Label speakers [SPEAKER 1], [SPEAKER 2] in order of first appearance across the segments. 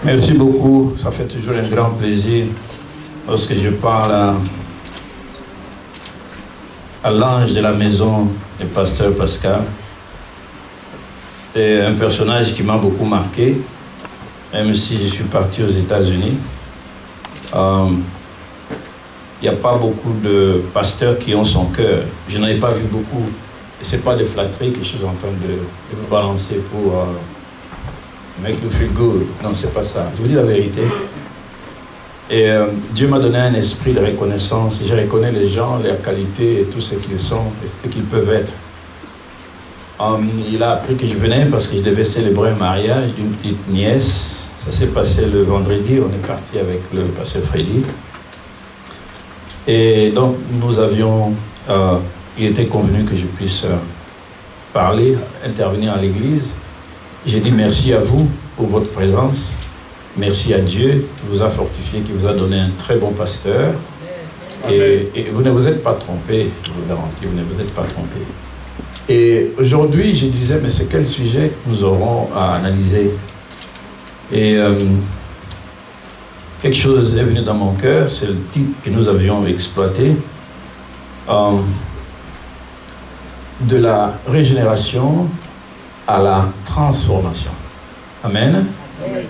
[SPEAKER 1] Merci beaucoup. Ça fait toujours un grand plaisir lorsque je parle à l'ange de la maison du pasteur Pascal. C'est un personnage qui m'a beaucoup marqué, même si je suis parti aux États-Unis. Il n'y a pas beaucoup de pasteurs qui ont son cœur. Je n'en ai pas vu beaucoup. Et ce n'est pas des flatteries que je suis en train de vous balancer pour make you feel good. Non, c'est pas ça. Je vous dis la vérité. Et Dieu m'a donné un esprit de reconnaissance. Je reconnais les gens, leurs qualités et tout ce qu'ils sont et ce qu'ils peuvent être. Il a appris que je venais parce que je devais célébrer un mariage d'une petite nièce. Ça s'est passé le vendredi. On est parti avec le pasteur Freddy. Et donc, nous avions... il était convenu que je puisse parler, intervenir à l'église. J'ai dit merci à vous pour votre présence. Merci à Dieu qui vous a fortifié, qui vous a donné un très bon pasteur. Et vous ne vous êtes pas trompé, je vous garantis, vous ne vous êtes pas trompé. Et aujourd'hui, je disais, mais c'est quel sujet que nous aurons à analyser? Et quelque chose est venu dans mon cœur, c'est le titre que nous avions exploité. De la régénération à la transformation. Amen. Amen.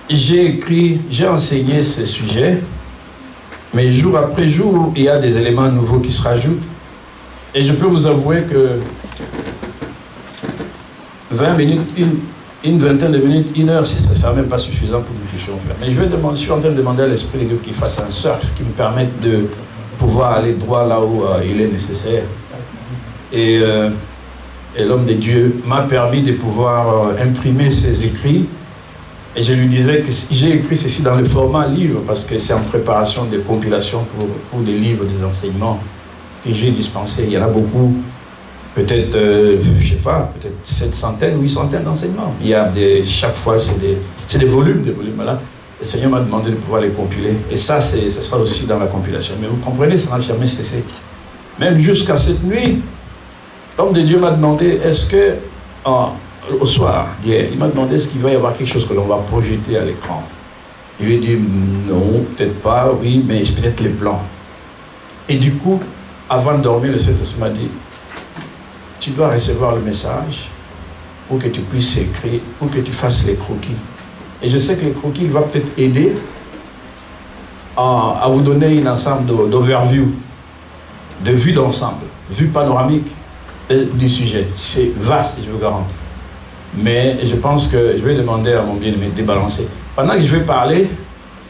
[SPEAKER 1] J'ai enseigné ce sujet, mais jour après jour, il y a des éléments nouveaux qui se rajoutent. Et je peux vous avouer que 20 minutes, une vingtaine de minutes, une heure, ça ne sera même pas suffisant pour nous puissions faire. Mais je suis en train de demander à l'Esprit de Dieu qu'il fasse un surf qui me permette de pouvoir aller droit là où il est nécessaire. Et l'homme de Dieu m'a permis de pouvoir imprimer ses écrits. Et je lui disais que j'ai écrit ceci dans le format livre parce que c'est en préparation de compilation pour des livres, des enseignements que j'ai dispensés. Il y en a beaucoup, peut-être, je sais pas, peut-être 700 ou 800 d'enseignements. Il y a chaque fois, c'est des volumes, voilà. Le Seigneur m'a demandé de pouvoir les compiler. Et ça sera aussi dans la compilation. Mais vous comprenez, ça n'a jamais cessé. Même jusqu'à cette nuit, l'homme de Dieu m'a demandé, est-ce que, au soir d'hier, il m'a demandé est-ce qu'il va y avoir quelque chose que l'on va projeter à l'écran. Je lui ai dit, non, peut-être pas, oui, mais peut-être les plans. Et du coup, avant de dormir, le Saint-Esprit m'a dit, tu dois recevoir le message pour que tu puisses écrire, pour que tu fasses les croquis. Et je sais que les croquis, il va peut-être aider à vous donner un ensemble d'overview, de vue d'ensemble, vue panoramique du sujet. C'est vaste, je vous garantis. Mais je pense que je vais demander à mon bien-aimé de débalancer. Pendant que je vais parler,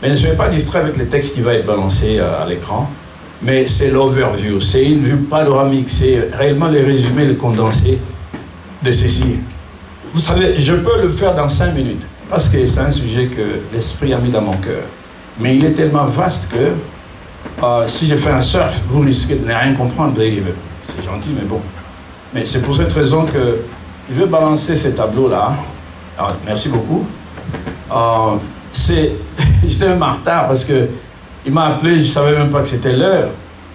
[SPEAKER 1] mais ne soyez pas distrait avec le texte qui va être balancé à l'écran, mais c'est l'overview, c'est une vue panoramique, c'est réellement le résumé, le condensé de ceci. Vous savez, je peux le faire dans 5 minutes, parce que c'est un sujet que l'Esprit a mis dans mon cœur. Mais il est tellement vaste que si je fais un surf, vous risquez de ne rien comprendre. C'est gentil, mais bon. Mais c'est pour cette raison que je vais balancer ces tableaux-là. Alors, merci beaucoup. J'étais même en retard parce qu'il m'a appelé, je ne savais même pas que c'était l'heure.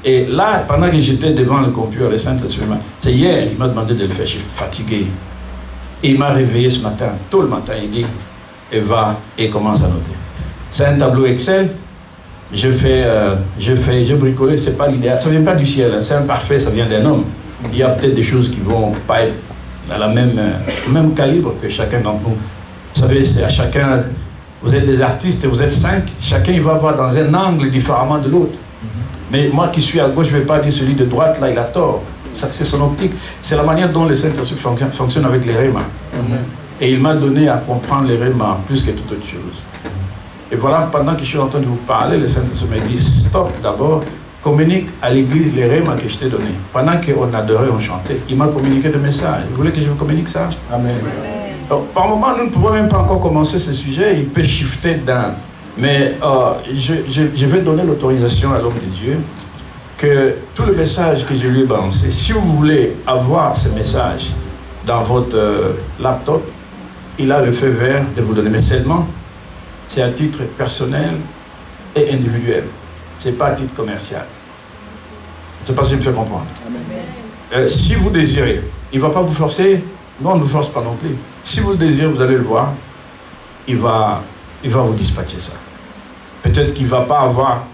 [SPEAKER 1] Et là, pendant que j'étais devant le computer, le Saint-Esprit, c'est hier, il m'a demandé de le faire, je suis fatigué. Et il m'a réveillé ce matin, tôt le matin, il dit, et va et commence à noter. C'est un tableau Excel. J'ai bricolé, c'est pas l'idéal. Ça ne vient pas du ciel, hein. C'est imparfait, ça vient d'un homme. Il y a peut-être des choses qui ne vont pas être à la même calibre que chacun d'entre nous. Vous savez, c'est à chacun, vous êtes des artistes et vous êtes 5, chacun il va voir dans un angle différemment de l'autre. Mais moi qui suis à gauche, je ne vais pas dire celui de droite, là il a tort. Ça, c'est son optique. C'est la manière dont le Saint-Esprit fonctionne avec les rémas. Et il m'a donné à comprendre les rémas plus que toute autre chose. Et voilà, pendant que je suis en train de vous parler, le Saint-Esprit m'a dit, stop d'abord, communique à l'église les rémas que je t'ai donnés. Pendant qu'on adorait, on chantait, il m'a communiqué des messages. Vous voulez que je vous communique ça? Amen. Donc, par moment, nous ne pouvons même pas encore commencer ce sujet, il peut shifter d'un. Mais je vais donner l'autorisation à l'homme de Dieu que tout le message que je lui ai balancé, si vous voulez avoir ce message dans votre laptop, il a le feu vert de vous donner. Mais seulement, c'est à titre personnel et individuel. Ce n'est pas à titre commercial. Je ne sais pas si je me fais comprendre. Si vous désirez, il ne va pas vous forcer. Non, on ne vous force pas non plus. Si vous le désirez, vous allez le voir. il va vous dispatcher ça. Peut-être qu'il ne va pas avoir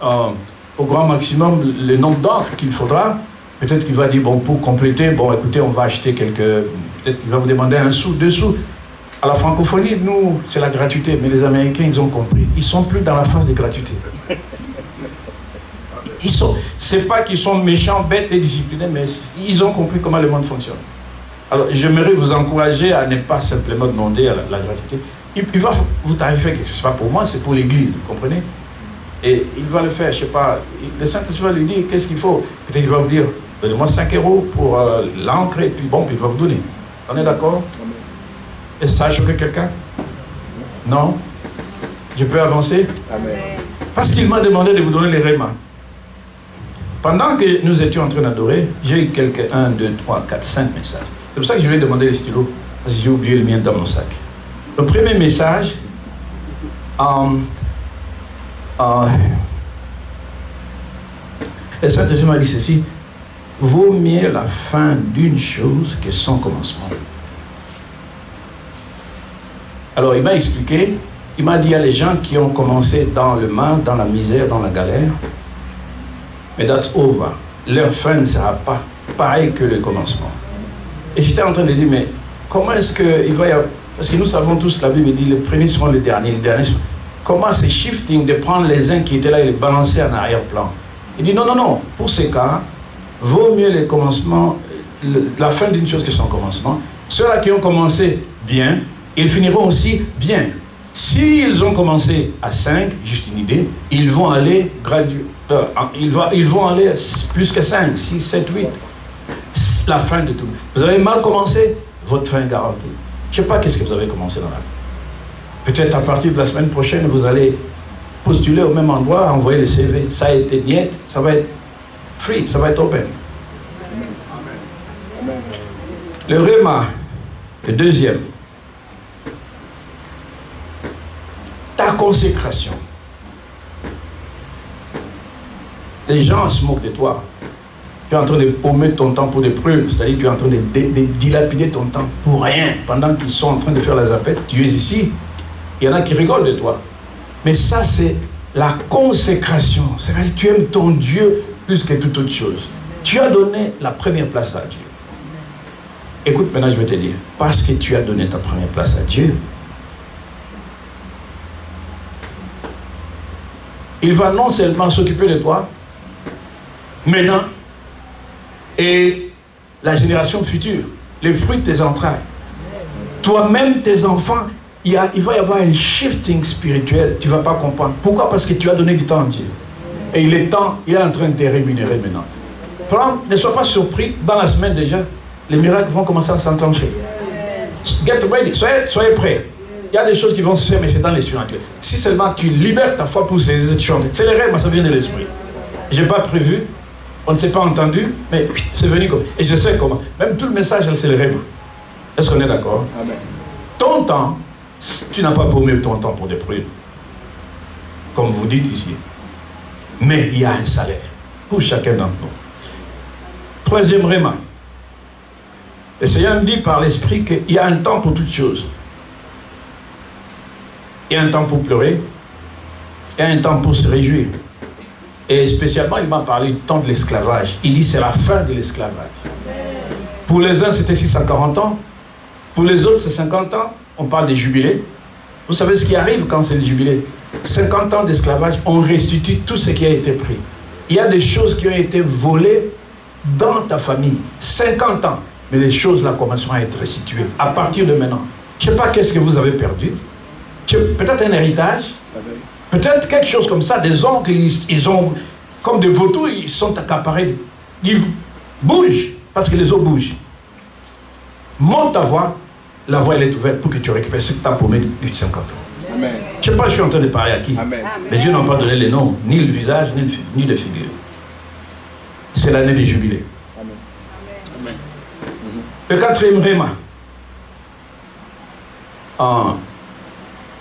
[SPEAKER 1] au grand maximum le nombre d'encres qu'il faudra. Peut-être qu'il va dire, bon, pour compléter, bon, écoutez, on va acheter quelques... Peut-être qu'il va vous demander 1 sou, 2 sous. À la francophonie, nous, c'est la gratuité. Mais les Américains, ils ont compris. Ils ne sont plus dans la phase de gratuité. C'est pas qu'ils sont méchants, bêtes et disciplinés, mais ils ont compris comment le monde fonctionne. Alors, j'aimerais vous encourager à ne pas simplement demander à la gratuité. Il va vous tarifer quelque chose. Ce n'est pas pour moi, c'est pour l'Église, vous comprenez? Et il va le faire, je ne sais pas. Le Saint-Esprit va lui dire, qu'est-ce qu'il faut? Peut-être qu'il va vous dire, donnez-moi 5 € pour l'encre, et puis bon, puis il va vous donner. On est d'accord? Et ça a choqué quelqu'un? Non? Je peux avancer? Amen. Parce qu'il m'a demandé de vous donner les rémas. Pendant que nous étions en train d'adorer, j'ai eu quelques 1, 2, 3, 4, 5 messages. C'est pour ça que je lui ai demandé les stylos, parce que j'ai oublié le mien dans mon sac. Le premier message, le Saint-Esprit m'a dit ceci: vaut mieux la fin d'une chose que son commencement. Alors il m'a expliqué, il m'a dit, il y a les gens qui ont commencé dans le mal, dans la misère, dans la galère, mais that's over. Leur fin ne sera pas pareil que le commencement. Et j'étais en train de dire, mais comment est-ce qu'il va y avoir... Parce que nous savons tous, la Bible dit, les premiers seront les derniers seront... Comment c'est shifting de prendre les uns qui étaient là et les balancer en arrière-plan? Il dit, non, non, non, pour ces cas, vaut mieux le commencement, la fin d'une chose que son commencement. Ceux-là qui ont commencé bien, ils finiront aussi bien. S'ils ont commencé à 5, juste une idée, ils vont aller ils vont aller plus que 5, 6, 7, 8. La fin de tout. Vous avez mal commencé, votre fin est garantie. Je ne sais pas qu'est-ce que vous avez commencé dans la vie. Peut-être à partir de la semaine prochaine, vous allez postuler au même endroit, envoyer le CV. Ça a été niet, ça va être free, ça va être open. Le réma, le deuxième. Ta consécration. Les gens se moquent de toi. Tu es en train de paumer ton temps pour des prunes, c'est-à-dire que tu es en train de dilapider ton temps pour rien. Pendant qu'ils sont en train de faire la zapette, tu es ici, il y en a qui rigolent de toi. Mais ça, c'est la consécration. C'est-à-dire que tu aimes ton Dieu plus que toute autre chose. Tu as donné la première place à Dieu. Écoute, maintenant je vais te dire, parce que tu as donné ta première place à Dieu, il va non seulement s'occuper de toi, maintenant, et la génération future, les fruits de tes entrailles. Toi-même, tes enfants, il va y avoir un shifting spirituel. Tu ne vas pas comprendre. Pourquoi? Parce que tu as donné du temps à Dieu. Et il est en train de te rémunérer maintenant. Ne sois pas surpris, dans la semaine déjà, les miracles vont commencer à s'enclencher. Get ready, soyez prêts. Il y a des choses qui vont se faire, mais c'est dans les surnaturels. Si seulement tu libères ta foi pour ces exécutions, c'est les rêves, ça vient de l'esprit. Je n'ai pas prévu, on ne s'est pas entendu, mais c'est venu comme... Et je sais comment. Même tout le message, c'est le rêve. Est-ce qu'on est d'accord? Amen. Ton temps, tu n'as pas paumé ton temps pour des prunes, comme vous dites ici. Mais il y a un salaire pour chacun d'entre nous. Troisième réma. Le Seigneur me dit par l'esprit qu'il y a un temps pour toutes choses. Il y a un temps pour pleurer. Il y a un temps pour se réjouir. Et spécialement, il m'a parlé du temps de l'esclavage. Il dit c'est la fin de l'esclavage. Pour les uns, c'était 640 ans. Pour les autres, c'est 50 ans. On parle des jubilés. Vous savez ce qui arrive quand c'est le jubilé? 50 ans d'esclavage, on restitue tout ce qui a été pris. Il y a des choses qui ont été volées dans ta famille. 50 ans. Mais les choses là commenceront à être restituées. À partir de maintenant. Je ne sais pas qu'est-ce que vous avez perdu. Peut-être un héritage. Peut-être quelque chose comme ça. Des oncles, ils ont, comme des vautours, ils sont accaparés. Ils bougent, parce que les autres bougent. Monte ta voix. La voie, elle est ouverte pour que tu récupères ce que tu as paumé depuis 50 ans. Amen. Je ne sais pas, je suis en train de parler à qui. Amen. Mais Dieu n'a pas donné les noms, ni le visage, ni les figures. C'est l'année des jubilés. Amen. Amen. Le quatrième réma.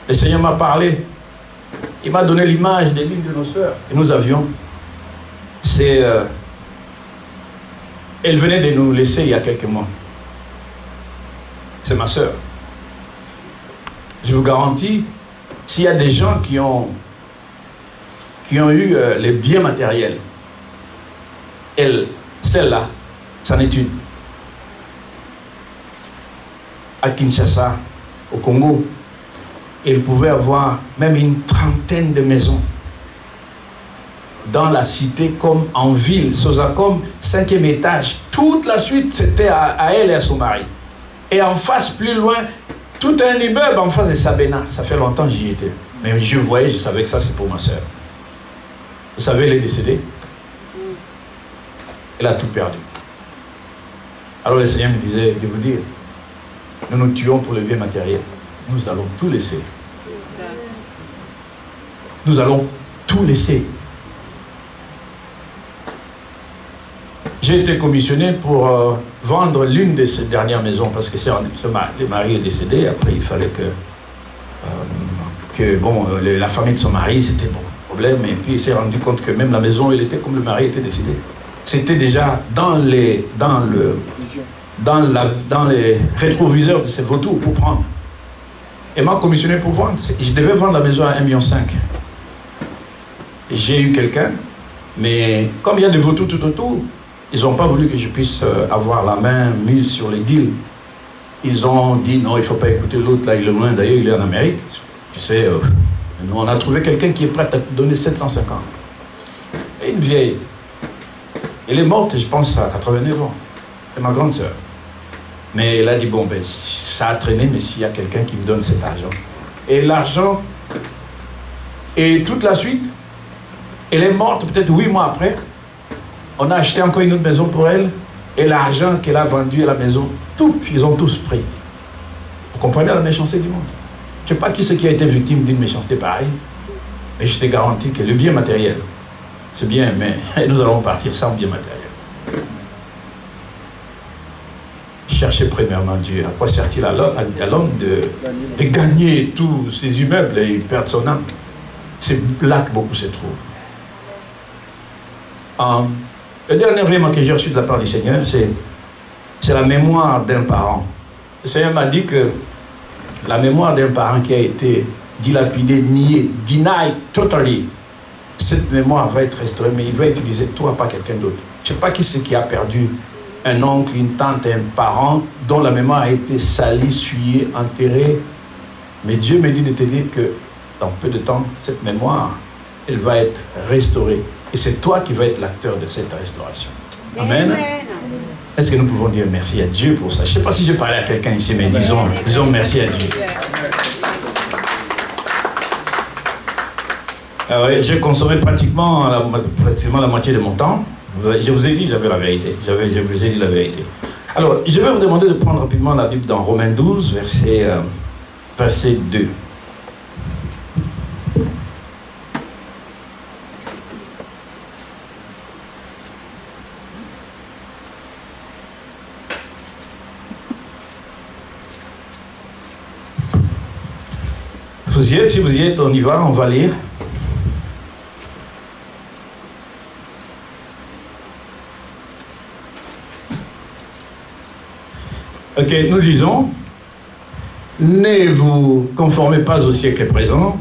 [SPEAKER 1] Le Seigneur m'a parlé. Il m'a donné l'image de l'une de nos sœurs que nous avions. C'est... elle venait de nous laisser il y a quelques mois. C'est ma sœur. Je vous garantis, s'il y a des gens qui ont eu les biens matériels, celle-là, c'en est une. À Kinshasa, au Congo, il pouvait avoir même une trentaine de maisons. Dans la cité comme en ville, Sozacom, 5e étage, toute la suite c'était à elle et à son mari. Et en face, plus loin, tout un immeuble en face de Sabena. Ça fait longtemps que j'y étais. Mais je voyais, je savais que ça c'est pour ma soeur. Vous savez, elle est décédée. Elle a tout perdu. Alors le Seigneur me disait de vous dire, nous nous tuons pour le bien matériel. Nous allons tout laisser. Nous allons tout laisser. J'ai été commissionné pour vendre l'une de ces dernières maisons parce que le mari est décédé. Après, il fallait la famille de son mari, c'était beaucoup de problèmes. Et puis, il s'est rendu compte que même la maison, elle était comme le mari était décédé. C'était déjà dans les rétroviseurs de ces vautours pour prendre. Et m'a commissionné pour vendre. Je devais vendre la maison à 1,5 million. J'ai eu quelqu'un, mais comme il y a des vautours tout autour, ils n'ont pas voulu que je puisse avoir la main mise sur les deals. Ils ont dit non, il ne faut pas écouter l'autre, là il est loin, d'ailleurs il est en Amérique. Tu sais, nous on a trouvé quelqu'un qui est prêt à te donner 750. Et une vieille. Elle est morte, je pense, à 89 ans. C'est ma grande sœur. Mais elle a dit, bon, ben, ça a traîné, mais s'il y a quelqu'un qui me donne cet argent. Et l'argent, et toute la suite, elle est morte peut-être 8 mois après. On a acheté encore une autre maison pour elle. Et l'argent qu'elle a vendu à la maison, ils ont tous pris. Vous comprenez la méchanceté du monde? Je ne sais pas qui c'est qui a été victime d'une méchanceté pareille. Mais je te garantis que le bien matériel, c'est bien, mais nous allons partir sans bien matériel. Cherchez premièrement Dieu. À quoi sert-il à l'homme de gagner tous ces immeubles et perdre son âme? C'est là que beaucoup se trouvent. Le dernier élément que j'ai reçu de la part du Seigneur, c'est la mémoire d'un parent. Le Seigneur m'a dit que la mémoire d'un parent qui a été dilapidé, nié, denied totally, cette mémoire va être restaurée, mais il va utiliser toi, pas quelqu'un d'autre. Je ne sais pas qui c'est qui a perdu un oncle, une tante, un parent dont la mémoire a été salie, souillée, enterrée. Mais Dieu me dit de te dire que dans peu de temps, cette mémoire, elle va être restaurée. Et c'est toi qui vas être l'acteur de cette restauration. Amen. Est-ce que nous pouvons dire merci à Dieu pour ça? Je ne sais pas si je parlais à quelqu'un ici, mais disons merci à Dieu. J'ai consommé pratiquement la moitié de mon temps. Je vous ai dit, j'avais la vérité. Je vous ai dit la vérité. Alors, je vais vous demander de prendre rapidement la Bible dans Romains 12, verset 2. Vous y êtes? Si vous y êtes, on y va, on va lire. Ok, nous lisons. Ne vous conformez pas au siècle présent,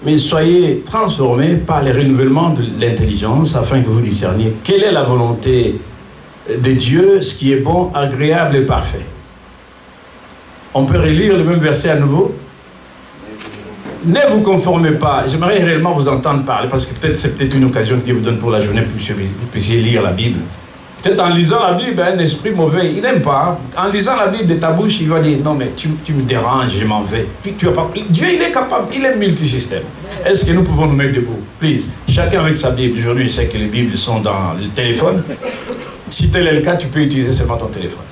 [SPEAKER 1] mais soyez transformés par les renouvellements de l'intelligence, afin que vous discerniez quelle est la volonté de Dieu, ce qui est bon, agréable et parfait. On peut relire le même verset à nouveau. Ne vous conformez pas. J'aimerais réellement vous entendre parler, parce que c'est peut-être une occasion que Dieu vous donne pour la journée pour que vous puissiez lire la Bible. Peut-être en lisant la Bible, un esprit mauvais, il n'aime pas. En lisant la Bible de ta bouche, il va dire, non mais tu me déranges, je m'en vais. Puis tu vas pas. Dieu, il est capable, il est multisystème. Est-ce que nous pouvons nous mettre debout? Please. Chacun avec sa Bible. Aujourd'hui, je sais que les Bibles sont dans le téléphone. Si tel est le cas, tu peux utiliser seulement ton téléphone.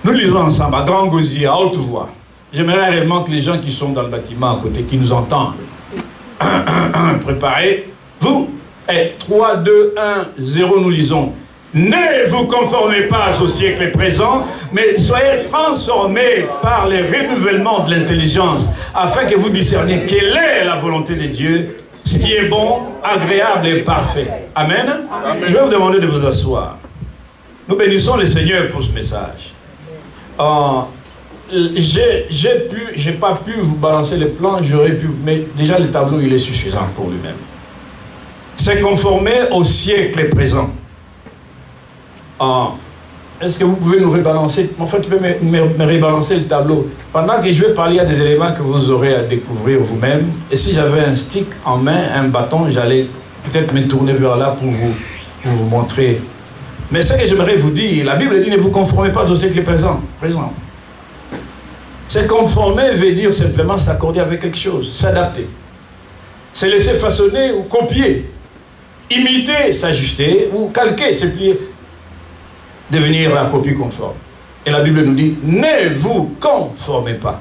[SPEAKER 1] Nous lisons ensemble, à grand gosier, à haute voix. J'aimerais réellement que les gens qui sont dans le bâtiment à côté, qui nous entendent, préparez-vous. Et 3, 2, 1, 0, nous lisons. Ne vous conformez pas au siècle présent, mais soyez transformés par les renouvellements de l'intelligence, afin que vous discerniez quelle est la volonté de Dieu, ce qui est bon, agréable et parfait. Amen. Amen. Je vais vous demander de vous asseoir. Nous bénissons le Seigneur pour ce message. j'ai pas pu vous balancer les plans, j'aurais pu, mais déjà le tableau il est suffisant pour lui-même. C'est conformé au siècle présent. Est-ce que vous pouvez nous rebalancer? Enfin, tu peux me rebalancer le tableau. Pendant que je vais parler, il y a des éléments que vous aurez à découvrir vous-même. Et si j'avais un stick en main, un bâton, j'allais peut-être me tourner vers là pour vous montrer. Mais ce que j'aimerais vous dire, la Bible dit ne vous conformez pas au siècle présent. Se conformer veut dire simplement s'accorder avec quelque chose, s'adapter. Se laisser façonner ou copier. Imiter, s'ajuster ou calquer, se plier. Devenir la copie conforme. Et la Bible nous dit, ne vous conformez pas.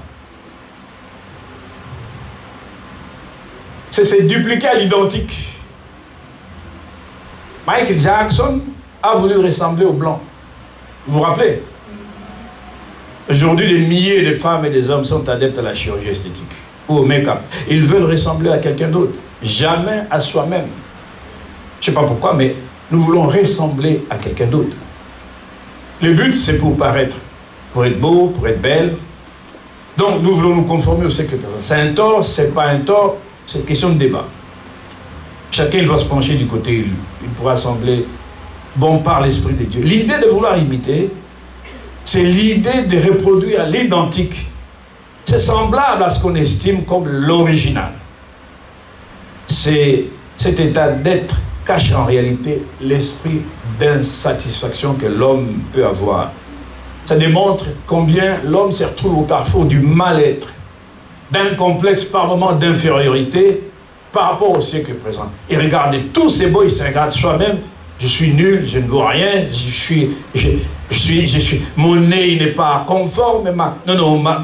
[SPEAKER 1] C'est se dupliquer à l'identique. Michael Jackson a voulu ressembler au blanc. Vous vous rappelez? Aujourd'hui, des milliers de femmes et des hommes sont adeptes à la chirurgie esthétique ou au make-up. Ils veulent ressembler à quelqu'un d'autre, jamais à soi-même. Je ne sais pas pourquoi, mais nous voulons ressembler à quelqu'un d'autre. Le but, c'est pour paraître, pour être beau, pour être belle. Donc, nous voulons nous conformer au siècle présent. C'est un tort, c'est pas un tort, c'est une question de débat. Chacun il va se pencher du côté, il pourra sembler bon par l'Esprit de Dieu. L'idée de vouloir imiter, c'est l'idée de reproduire à l'identique. C'est semblable à ce qu'on estime comme l'original. C'est cet état d'être cache en réalité l'esprit d'insatisfaction que l'homme peut avoir. Ça démontre combien l'homme se retrouve au carrefour du mal-être, d'un complexe par moment d'infériorité par rapport au siècle présent. Et regardez, tous ces beaux, il se regarde soi-même. Je suis nul, je ne vaux rien, mon nez il n'est pas conforme,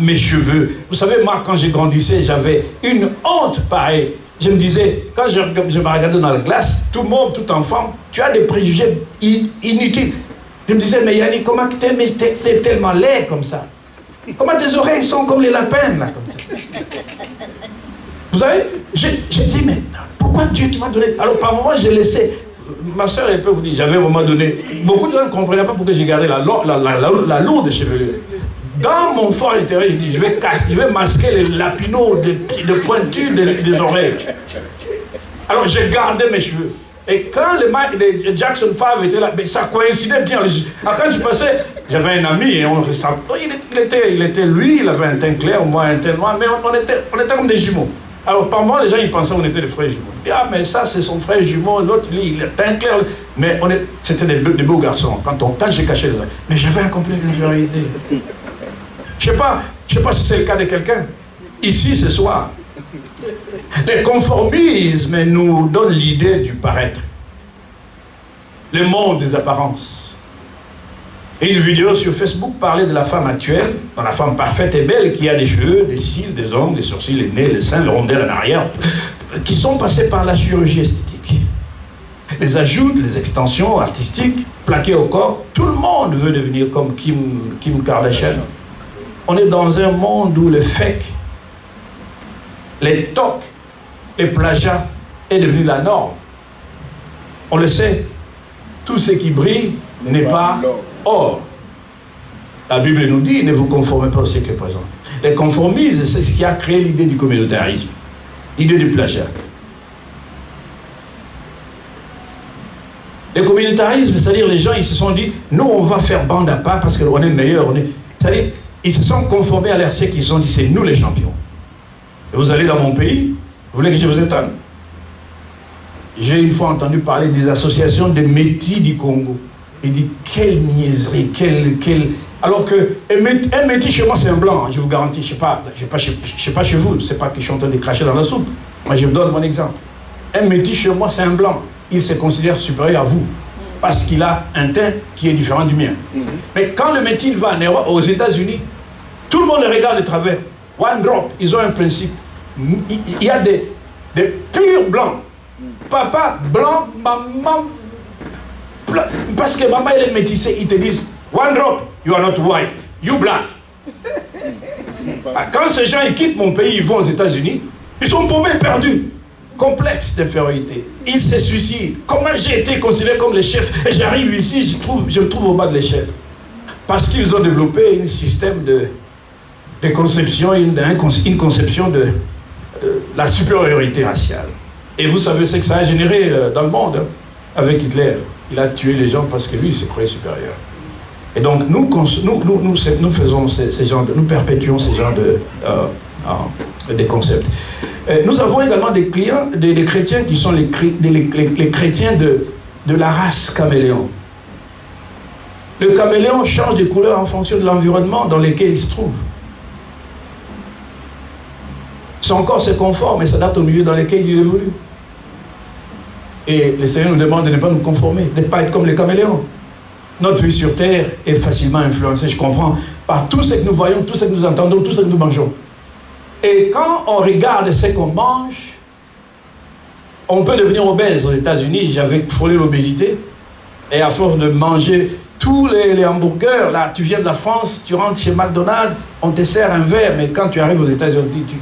[SPEAKER 1] mes cheveux. Vous savez, moi, quand j'ai grandissé, j'avais une honte pareille. Je me disais, quand je me regardais dans la glace, tout le monde, tout enfant, tu as des préjugés inutiles. Je me disais, mais Yannick, comment t'es tellement laid comme ça? Comment tes oreilles sont comme les lapins, là, comme ça? Vous savez, j'ai dit, mais pourquoi Dieu tu m'as donné? Alors, par moment, j'ai laissé. Ma soeur, elle peut vous dire, j'avais à un moment donné, beaucoup de gens ne comprenaient pas pourquoi j'ai gardé la lourde chevelure. Dans mon fort intérieur, je dis, je vais masquer les lapinaux de pointures des oreilles. Alors j'ai gardé mes cheveux. Et quand les Jackson 5 étaient là, mais ça coïncidait bien. Alors quand je passais, j'avais un ami et on restait. Lui, il avait un teint clair, moi un teint noir, mais on était comme des jumeaux. Alors par moi, les gens ils pensaient qu'on était des frères jumeaux. Ils disaient, ah mais ça c'est son frère jumeau, l'autre lui, il a teint clair. Mais c'était des beaux garçons quand j'ai caché les oreilles. Mais j'avais un complexe d'infériorité. Je ne sais pas si c'est le cas de quelqu'un. Ici, ce soir, le conformisme nous donne l'idée du paraître. Le monde des apparences. Et une vidéo sur Facebook parlait de la femme actuelle, la femme parfaite et belle qui a des cheveux, des cils, des ongles, des sourcils, les nez, les seins, le rondel en arrière, qui sont passés par la chirurgie esthétique. Les ajouts, les extensions artistiques, plaquées au corps, tout le monde veut devenir comme Kim Kardashian. On est dans un monde où le fake, les tocs, les plagiats est devenu la norme. On le sait, tout ce qui brille n'est pas or. La Bible nous dit, ne vous conformez pas au siècle présent. Le conformisme, c'est ce qui a créé l'idée du communautarisme, l'idée du plagiat. Le communautarisme, c'est-à-dire les gens, ils se sont dit, nous on va faire bande à part parce qu'on est meilleur. C'est-à-dire, ils se sont conformés à leur siècle, ils se sont dit, c'est nous les champions. Et vous allez dans mon pays, vous voulez que je vous étonne? J'ai une fois entendu parler des associations de métis du Congo. Il dit, quelle niaiserie, alors que un métis chez moi, c'est un blanc, je vous garantis, je sais pas chez vous, c'est pas que je suis en train de cracher dans la soupe. Moi, je vous donne mon exemple. Un métis chez moi, c'est un blanc. Il se considère supérieur à vous, parce qu'il a un teint qui est différent du mien. Mais quand le métis va aux États-Unis, tout le monde le regarde de travers. One drop, ils ont un principe. Il y a des purs blancs. Papa blanc, maman blanc. Parce que maman elle est métissée, ils te disent one drop, you are not white, you black. Quand ces gens ils quittent mon pays, ils vont aux États-Unis, ils sont paumés, perdus. Complexe d'infériorité. Ils se suicident. Comment j'ai été considéré comme le chef et j'arrive ici, je me trouve au bas de l'échelle. Parce qu'ils ont développé un système des conceptions, une conception de la supériorité raciale. Et vous savez ce que ça a généré dans le monde, hein, avec Hitler. Il a tué les gens parce que lui, il se croyait supérieur. Et donc, nous faisons ces genres nous perpétuons ces genres des concepts. Nous avons également des clients, des chrétiens qui sont les chrétiens de la race caméléon. Le caméléon change de couleur en fonction de l'environnement dans lequel il se trouve. Son corps se conforme et s'adapte au milieu dans lequel il évolue. Et le Seigneur nous demande de ne pas nous conformer, de ne pas être comme les caméléons. Notre vie sur terre est facilement influencée, je comprends, par tout ce que nous voyons, tout ce que nous entendons, tout ce que nous mangeons. Et quand on regarde ce qu'on mange, on peut devenir obèse. Aux États-Unis, j'avais frôlé l'obésité. Et à force de manger tous les hamburgers, là, tu viens de la France, tu rentres chez McDonald's, on te sert un verre, mais quand tu arrives aux États-Unis, tu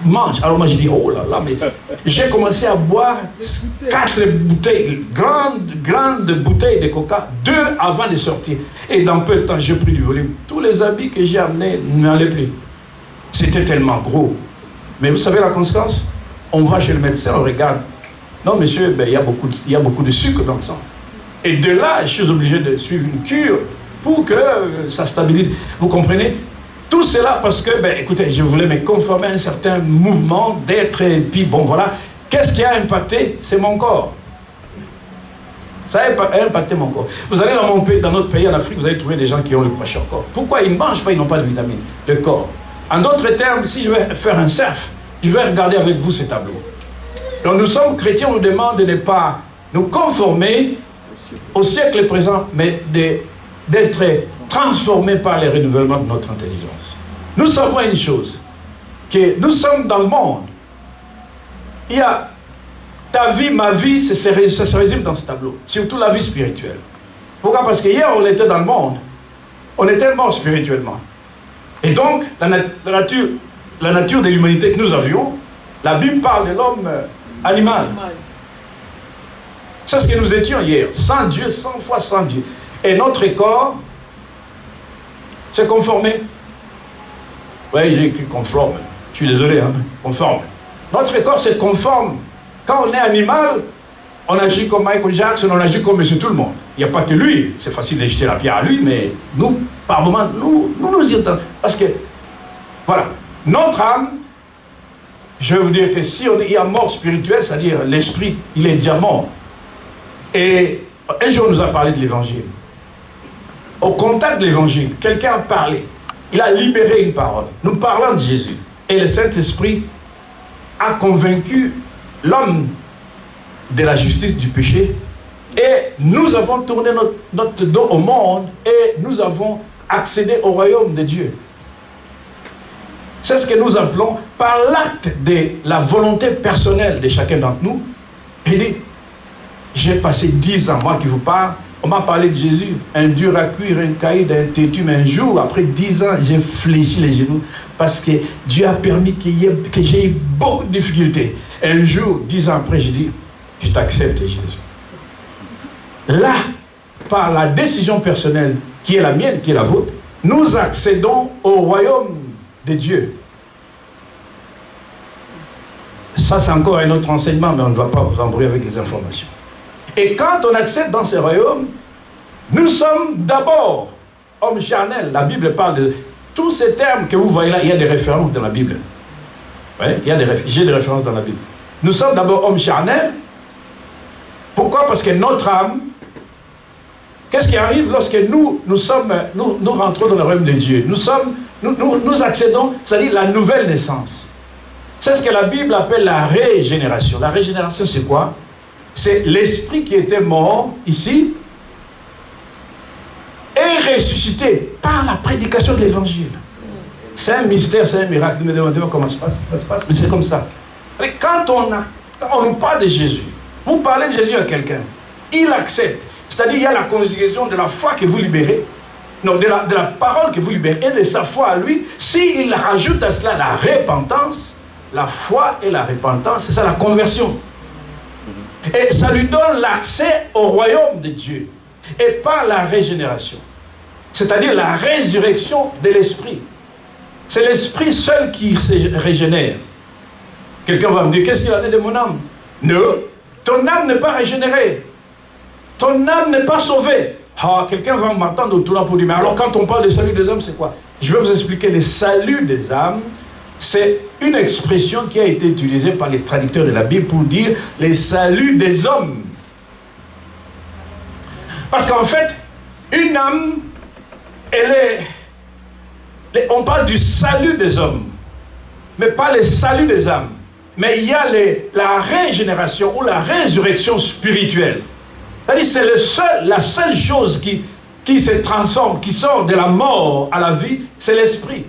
[SPEAKER 1] manges. Alors moi, je dis, oh là là, mais j'ai commencé à boire 4 bouteilles, grandes bouteilles de coca, 2 avant de sortir. Et dans peu de temps, j'ai pris du volume. Tous les habits que j'ai amenés n'allaient plus. C'était tellement gros. Mais vous savez la conséquence? On va chez le médecin, on regarde. Non, monsieur, ben, il y a beaucoup de sucre dans le sang. Et de là, je suis obligé de suivre une cure pour que ça stabilise. Vous comprenez? Tout cela parce que, ben, écoutez, je voulais me conformer à un certain mouvement d'être, et puis bon, voilà. Qu'est-ce qui a impacté? C'est mon corps. Ça a impacté mon corps. Vous allez dans notre pays, en Afrique, vous allez trouver des gens qui ont le crochet au corps. Pourquoi ils ne mangent pas? Ils n'ont pas de vitamines. Le corps. En d'autres termes, si je vais faire un surf, je vais regarder avec vous ces tableaux. Donc nous sommes chrétiens, on nous demande de ne pas nous conformer au siècle présent, mais d'être transformés par les renouvellements de notre intelligence. Nous savons une chose, que nous sommes dans le monde. Il y a ta vie, ma vie, ça se résume dans ce tableau, surtout la vie spirituelle. Pourquoi? Parce que hier, on était dans le monde, on était mort spirituellement. Et donc, la nature de l'humanité que nous avions, la Bible parle de l'homme animal. C'est ce que nous étions hier, sans Dieu, sans foi, sans Dieu. Et notre corps s'est conformé. Oui, j'ai écrit conforme. Je suis désolé, hein, conforme. Notre corps se conforme. Quand on est animal, on agit comme Michael Jackson, on agit comme monsieur tout le monde. Il n'y a pas que lui. C'est facile de jeter la pierre à lui, mais nous, par moments, nous y entendons. Parce que, voilà, notre âme, je vais vous dire que si il y a mort spirituelle, c'est-à-dire l'esprit, il est déjà mort. Et un jour, on nous a parlé de l'évangile. Au contact de l'évangile, quelqu'un a parlé. Il a libéré une parole. Nous parlons de Jésus. Et le Saint-Esprit a convaincu l'homme de la justice du péché. Et nous avons tourné notre dos au monde et nous avons accédé au royaume de Dieu. C'est ce que nous appelons par l'acte de la volonté personnelle de chacun d'entre nous. Il dit, j'ai passé 10 ans, moi qui vous parle, on m'a parlé de Jésus, un dur à cuire, un caïd, un têtu, mais un jour, après 10 ans, j'ai fléchi les genoux parce que Dieu a permis que j'ai eu beaucoup de difficultés. Un jour, 10 ans après, j'ai dit, je t'accepte Jésus. Là, par la décision personnelle qui est la mienne, qui est la vôtre, nous accédons au royaume de Dieu. Ça, c'est encore un autre enseignement, mais on ne va pas vous embrouiller avec les informations. Et quand on accède dans ce royaume, nous sommes d'abord hommes charnels. La Bible parle de tous ces termes que vous voyez là, il y a des références dans la Bible. Ouais, j'ai des références dans la Bible. Nous sommes d'abord hommes charnels. Pourquoi? Parce que notre âme, qu'est-ce qui arrive lorsque nous rentrons dans le royaume de Dieu? Nous accédons, c'est-à-dire la nouvelle naissance. C'est ce que la Bible appelle la régénération. La régénération, c'est quoi? C'est l'esprit qui était mort ici et ressuscité par la prédication de l'évangile. C'est un mystère, c'est un miracle. Ne me demandez pas comment ça se passe, mais c'est comme ça. Quand on nous parle de Jésus, vous parlez de Jésus à quelqu'un, il accepte. C'est-à-dire il y a la conjugaison de la foi que vous libérez, non, de la parole que vous libérez et de sa foi à lui. S'il rajoute à cela la repentance, la foi et la repentance, c'est ça la conversion. Et ça lui donne l'accès au royaume de Dieu. Et par la régénération, c'est-à-dire la résurrection de l'esprit. C'est l'esprit seul qui se régénère. Quelqu'un va me dire, qu'est-ce qu'il en est de mon âme? Non, ton âme n'est pas régénérée. Ton âme n'est pas sauvée. Ah, quelqu'un va m'attendre autour là pour dire, mais alors quand on parle de salut des âmes, c'est quoi? Je vais vous expliquer. Le salut des âmes, c'est une expression qui a été utilisée par les traducteurs de la Bible pour dire le salut des hommes. Parce qu'en fait, une âme, on parle du salut des hommes, mais pas le salut des âmes. Mais il y a la régénération ou la résurrection spirituelle. C'est-à-dire c'est la seule chose qui se transforme, qui sort de la mort à la vie, c'est l'esprit.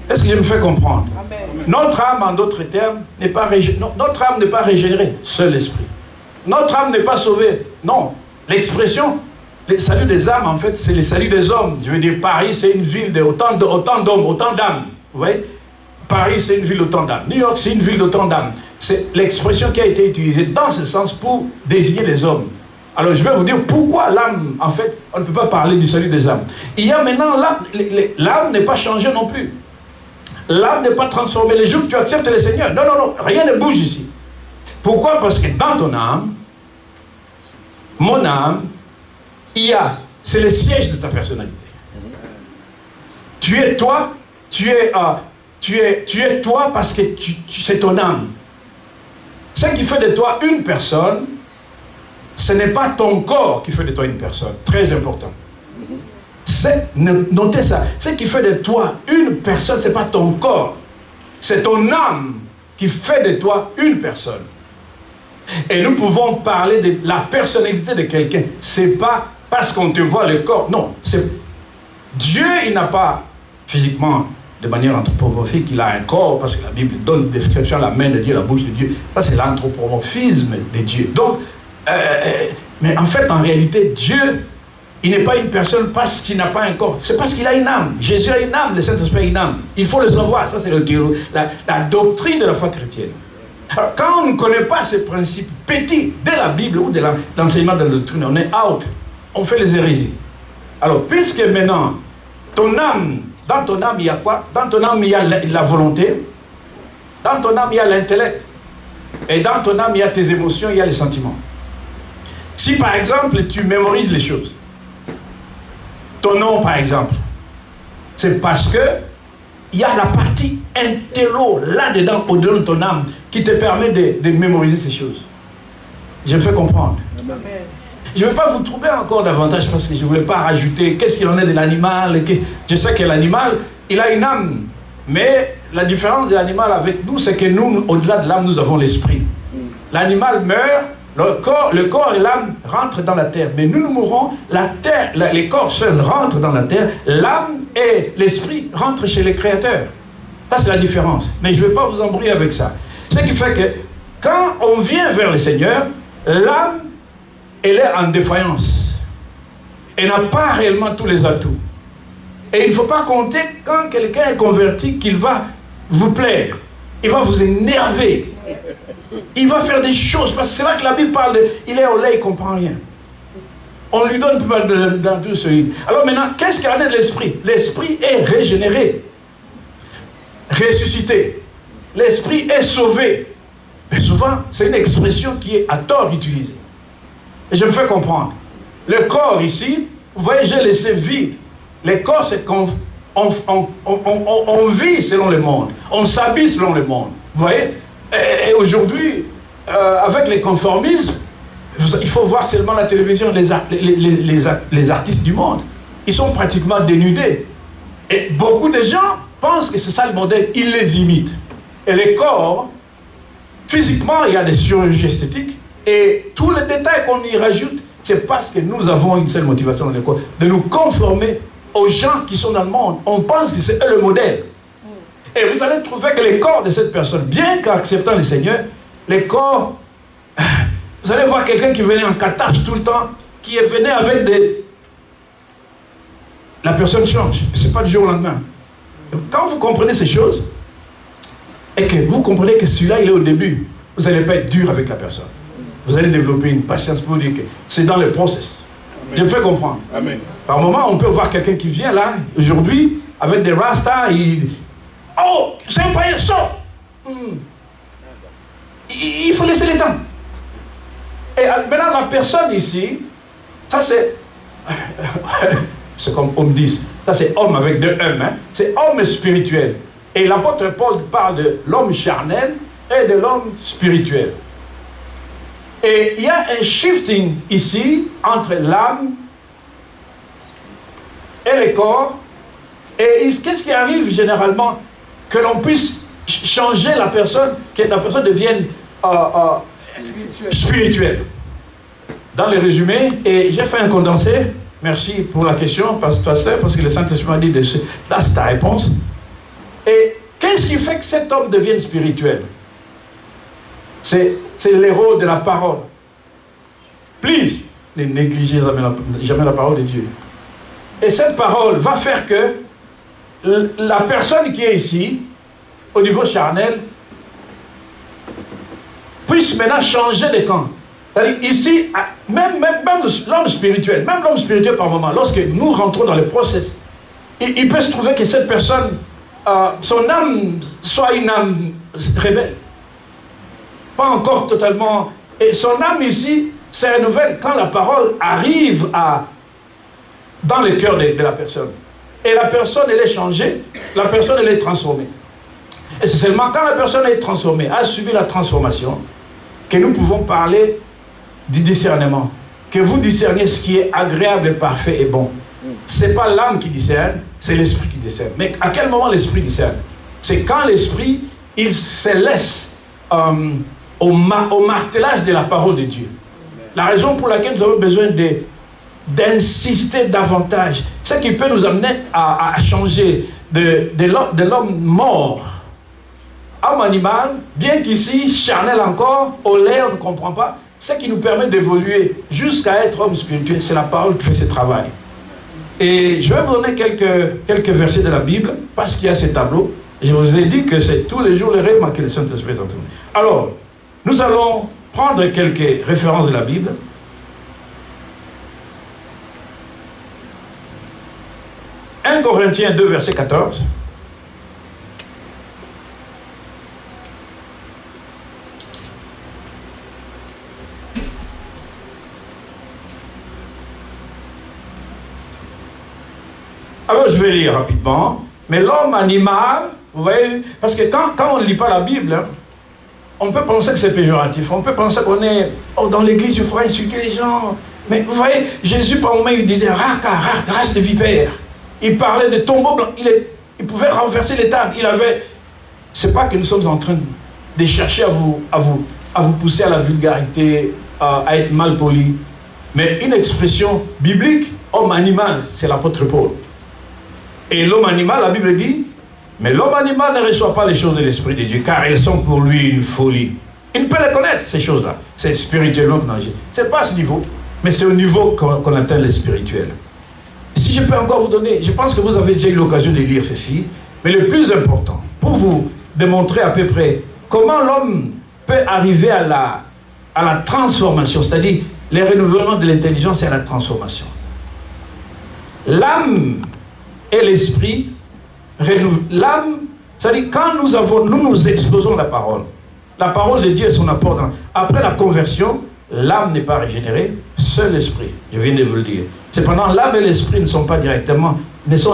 [SPEAKER 1] Est-ce que je me fais comprendre? Amen. Notre âme, en d'autres termes, n'est pas notre âme n'est pas régénérée, seul l'esprit. Notre âme n'est pas sauvée. Non. L'expression, le salut des âmes, en fait, c'est le salut des hommes. Je veux dire, Paris, c'est une ville de autant d'hommes, autant d'âmes. Vous voyez? Paris, c'est une ville d'autant d'âmes. New York, c'est une ville d'autant d'âmes. C'est l'expression qui a été utilisée dans ce sens pour désigner les hommes. Alors, je vais vous dire pourquoi l'âme, en fait, on ne peut pas parler du salut des âmes. Il y a maintenant, l'âme n'est pas changée non plus. L'âme n'est pas transformée. Les jours que tu acceptes le Seigneur, non, rien ne bouge ici. Pourquoi? Parce que dans ton âme, mon âme, c'est le siège de ta personnalité. Tu es toi, tu es toi parce que c'est ton âme. Ce qui fait de toi une personne, ce n'est pas ton corps qui fait de toi une personne. Très important. Notez ça. Ce qui fait de toi une personne, ce n'est pas ton corps. C'est ton âme qui fait de toi une personne. Et nous pouvons parler de la personnalité de quelqu'un. Ce n'est pas parce qu'on te voit le corps. Non. Dieu, il n'a pas physiquement, de manière anthropomorphique, il a un corps, parce que la Bible donne une description, la main de Dieu, la bouche de Dieu. Ça, c'est l'anthropomorphisme de Dieu. Donc, mais en fait, en réalité, Dieu, il n'est pas une personne parce qu'il n'a pas un corps. C'est parce qu'il a une âme. Jésus a une âme, le Saint-Esprit a une âme. Il faut le savoir. Ça, c'est la doctrine de la foi chrétienne. Alors, quand on ne connaît pas ces principes petits de la Bible ou de l'enseignement de la doctrine, on est out. On fait les hérésies. Alors, puisque maintenant, ton âme, dans ton âme, il y a quoi? Dans ton âme, il y a la volonté. Dans ton âme, il y a l'intellect. Et dans ton âme, il y a tes émotions, il y a les sentiments. Si, par exemple, tu mémorises les choses, ton nom, par exemple, c'est parce que il y a la partie intello, là-dedans, au-delà de ton âme, qui te permet de mémoriser ces choses. Je me fais comprendre. Amen. Je ne vais pas vous troubler encore davantage parce que je ne voulais pas rajouter qu'est-ce qu'il en est de l'animal. Je sais que l'animal, il a une âme. Mais la différence de l'animal avec nous, c'est que nous, au-delà de l'âme, nous avons l'esprit. L'animal meurt, le corps et l'âme rentrent dans la terre. Mais nous mourrons, la terre, les corps seuls rentrent dans la terre. L'âme et l'esprit rentrent chez les créateurs. Ça, c'est la différence. Mais je ne vais pas vous embrouiller avec ça. Ce qui fait que quand on vient vers le Seigneur, l'âme, elle est en défaillance. Elle n'a pas réellement tous les atouts. Et il ne faut pas compter quand quelqu'un est converti qu'il va vous plaire. Il va vous énerver. Il va faire des choses. Parce que c'est là que la Bible parle de... Il est au lait, il ne comprend rien. On lui donne plus mal dans tout ce livre. Alors maintenant, qu'est-ce qu'il y a de l'esprit? L'esprit est régénéré. Ressuscité. L'esprit est sauvé. Mais souvent, c'est une expression qui est à tort utilisée. Et je me fais comprendre. Le corps ici, vous voyez, j'ai laissé vide. Le corps, c'est qu'on vit selon le monde. On s'habille selon le monde. Vous voyez? Et aujourd'hui, avec les conformismes, il faut voir seulement la télévision, les artistes du monde. Ils sont pratiquement dénudés. Et beaucoup de gens pensent que c'est ça le modèle. Ils les imitent. Et les corps, physiquement, il y a des chirurgies esthétiques. Et tous les détails qu'on y rajoute, c'est parce que nous avons une seule motivation dans le corps, de nous conformer aux gens qui sont dans le monde. On pense que c'est eux le modèle. Et vous allez trouver que les corps de cette personne, bien qu'acceptant le Seigneur, les corps, vous allez voir quelqu'un qui venait en catarrhe tout le temps, qui venait avec des... La personne change, ce n'est pas du jour au lendemain. Quand vous comprenez ces choses, et que vous comprenez que celui-là, il est au début, vous n'allez pas être dur avec la personne. Vous allez développer une patience pour dire que c'est dans le process. Amen. Je me fais comprendre. Amen. Par moment, on peut voir quelqu'un qui vient là, aujourd'hui, avec des rastas, oh, c'est un païen, sort. Il faut laisser les temps. Et maintenant, la personne ici, ça c'est... c'est comme homme 10. Ça c'est homme avec deux M. Hein. C'est homme spirituel. Et l'apôtre Paul parle de l'homme charnel et de l'homme spirituel. Et il y a un shifting ici entre l'âme et le corps. Et qu'est-ce qui arrive généralement? Que l'on puisse changer la personne, que la personne devienne spirituelle. Dans le résumé, et j'ai fait un condensé. Merci pour la question, pasteur, parce que le Saint-Esprit m'a dit là c'est ta réponse. Et qu'est-ce qui fait que cet homme devienne spirituel? C'est l'héros de la parole. Please, ne négligez jamais la parole de Dieu. Et cette parole va faire que la personne qui est ici, au niveau charnel, puisse maintenant changer de camp. C'est-à-dire ici, même l'homme spirituel par moment, lorsque nous rentrons dans le process, il peut se trouver que cette personne, son âme soit une âme rebelle. Pas encore totalement. Et son âme ici se renouvelle quand la parole arrive dans le cœur de la personne. Et la personne, elle est changée, la personne, elle est transformée. Et c'est seulement quand la personne est transformée, a subi la transformation, que nous pouvons parler du discernement. Que vous discerniez ce qui est agréable, parfait et bon. Ce n'est pas l'âme qui discerne, c'est l'esprit qui discerne. Mais à quel moment l'esprit discerne? C'est quand l'esprit, il se laisse au martelage de la parole de Dieu. La raison pour laquelle nous avons besoin d'insister davantage, ce qui peut nous amener à changer de l'homme mort, homme animal, bien qu'ici, charnel encore, au lait, on ne comprend pas, ce qui nous permet d'évoluer jusqu'à être homme spirituel, c'est la parole qui fait ce travail. Et je vais vous donner quelques versets de la Bible, parce qu'il y a ces tableaux. Je vous ai dit que c'est tous les jours le rêve que le Saint-Esprit est en train de... Alors, nous allons prendre quelques références de la Bible. « 1 Corinthiens 2, verset 14. Alors, je vais lire rapidement. Mais l'homme animal, vous voyez, parce que quand on ne lit pas la Bible, hein, on peut penser que c'est péjoratif. On peut penser qu'on est dans l'église, il faudra insulter les gens. Mais vous voyez, Jésus, par moment, il disait raka, race de vipère. Il parlait de tombeaux blancs. Il pouvait renverser les tables. C'est pas que nous sommes en train de chercher à vous pousser à la vulgarité, à être mal poli. Mais une expression biblique, homme animal, c'est l'apôtre Paul. Et l'homme animal, la Bible dit, mais l'homme animal ne reçoit pas les choses de l'Esprit de Dieu, car elles sont pour lui une folie. Il ne peut les connaître, ces choses-là. C'est spirituellement qu'on agit. Ce n'est pas à ce niveau, mais c'est au niveau qu'on atteint le spirituel. Si je peux encore vous donner, je pense que vous avez déjà eu l'occasion de lire ceci, mais le plus important, pour vous démontrer à peu près comment l'homme peut arriver à la transformation, c'est-à-dire les renouvellements de l'intelligence et à la transformation. L'âme et l'esprit, l'âme, c'est-à-dire quand nous exposons la parole de Dieu et son apport. Après la conversion, l'âme n'est pas régénérée, seul l'esprit. Je viens de vous le dire. Cependant, l'âme et l'esprit ne sont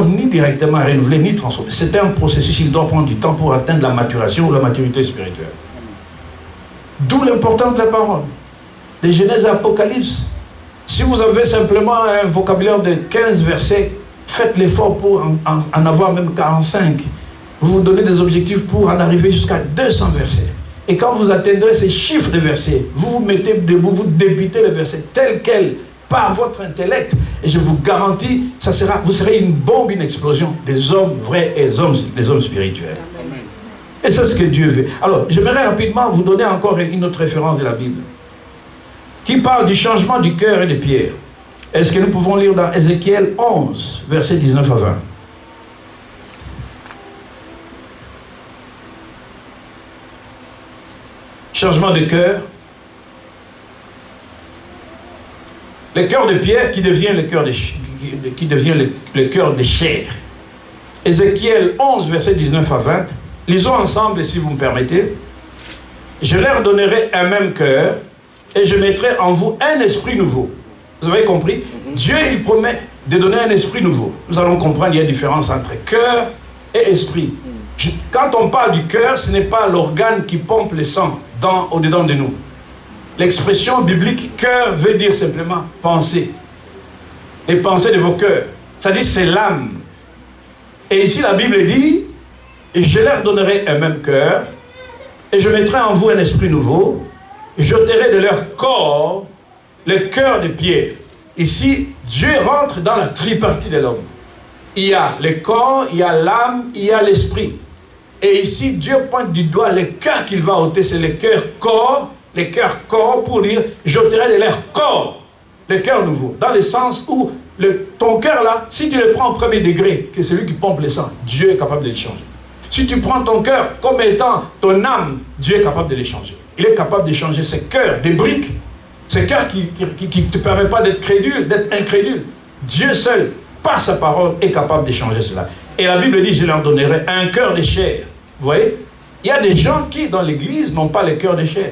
[SPEAKER 1] ni directement renouvelés, ni transformés. C'est un processus, il doit prendre du temps pour atteindre la maturation ou la maturité spirituelle. D'où l'importance de la parole. De Genèse et Apocalypse. Si vous avez simplement un vocabulaire de 15 versets, faites l'effort pour en avoir même 45. Vous vous donnez des objectifs pour en arriver jusqu'à 200 versets. Et quand vous atteindrez ces chiffres de versets, vous vous mettez debout, vous débutez les versets tels quels, par votre intellect. Et je vous garantis, vous serez une bombe, une explosion des hommes vrais et des hommes spirituels. Amen. Et c'est ce que Dieu veut. Alors, j'aimerais rapidement vous donner encore une autre référence de la Bible qui parle du changement du cœur et des pierres. Est-ce que nous pouvons lire dans Ézéchiel 11, versets 19 à 20? Changement de cœur. Le cœur de pierre qui devient le cœur de chair. Ézéchiel 11, verset 19 à 20. Lisons ensemble, si vous me permettez. Je leur donnerai un même cœur et je mettrai en vous un esprit nouveau. Vous avez compris? Dieu, il promet de donner un esprit nouveau. Nous allons comprendre, il y a une différence entre cœur et esprit. Quand on parle du cœur, ce n'est pas l'organe qui pompe le sang au-dedans de nous. L'expression biblique cœur veut dire simplement pensée. Les pensées de vos cœurs. C'est-à-dire c'est l'âme. Et ici la Bible dit, et je leur donnerai un même cœur, et je mettrai en vous un esprit nouveau, et j'ôterai de leur corps le cœur de pierre. Ici, Dieu rentre dans la tripartie de l'homme. Il y a le corps, il y a l'âme, il y a l'esprit. Et ici, Dieu pointe du doigt le cœur qu'il va ôter, c'est le cœur-corps, le cœur-corps pour dire, j'ôterai de leur corps le cœur nouveau. Dans le sens où ton cœur là, si tu le prends au premier degré, que c'est lui qui pompe le sang, Dieu est capable de le changer. Si tu prends ton cœur comme étant ton âme, Dieu est capable de le changer. Il est capable de changer ce cœur, des briques, ce cœur qui ne te permet pas d'être crédule, d'être incrédule. Dieu seul, par sa parole, est capable de changer cela. Et la Bible dit, je leur donnerai un cœur de chair. Vous voyez? Il y a des gens qui, dans l'église, n'ont pas le cœur de chair.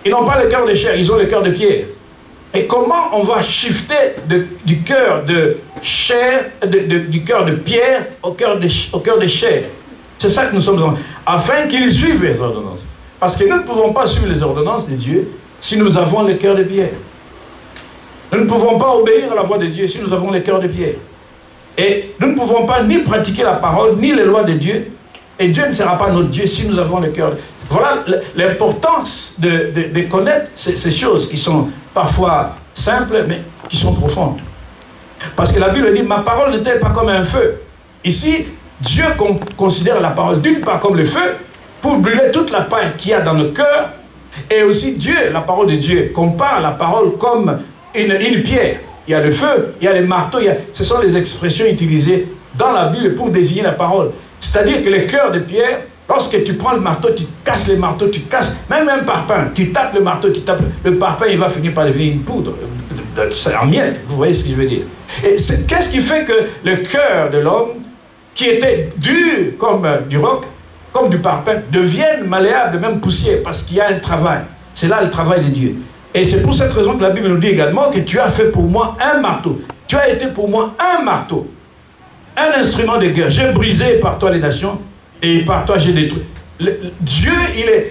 [SPEAKER 1] Ils n'ont pas le cœur de chair, ils ont le cœur de pierre. Et comment on va shifter du cœur de chair, du cœur de pierre au cœur de chair? C'est ça que nous sommes en... Afin qu'ils suivent les ordonnances. Parce que nous ne pouvons pas suivre les ordonnances de Dieu si nous avons le cœur de pierre. Nous ne pouvons pas obéir à la voix de Dieu si nous avons le cœur de pierre. Et nous ne pouvons pas ni pratiquer la parole, ni les lois de Dieu. Et Dieu ne sera pas notre Dieu si nous avons le cœur. Voilà l'importance de connaître ces choses qui sont parfois simples, mais qui sont profondes. Parce que la Bible dit, ma parole n'est-elle pas comme un feu? Ici, Dieu considère la parole d'une part comme le feu, pour brûler toute la paille qu'il y a dans nos cœurs. Et aussi Dieu, la parole de Dieu, compare la parole comme une pierre. Il y a le feu, il y a les marteaux, ce sont les expressions utilisées dans la Bible pour désigner la parole. C'est-à-dire que le cœur de pierre, lorsque tu prends le marteau, tu casses les marteaux, tu casses même un parpaing, tu tapes le marteau, tu tapes le parpaing, il va finir par devenir une poudre, en miettes, vous voyez ce que je veux dire. Et qu'est-ce qui fait que le cœur de l'homme, qui était dur comme du roc, comme du parpaing, devienne malléable, même poussière, parce qu'il y a un travail. C'est là le travail de Dieu. Et c'est pour cette raison que la Bible nous dit également que tu as fait pour moi un marteau. Tu as été pour moi un marteau. Un instrument de guerre. J'ai brisé par toi les nations et par toi j'ai détruit. Dieu,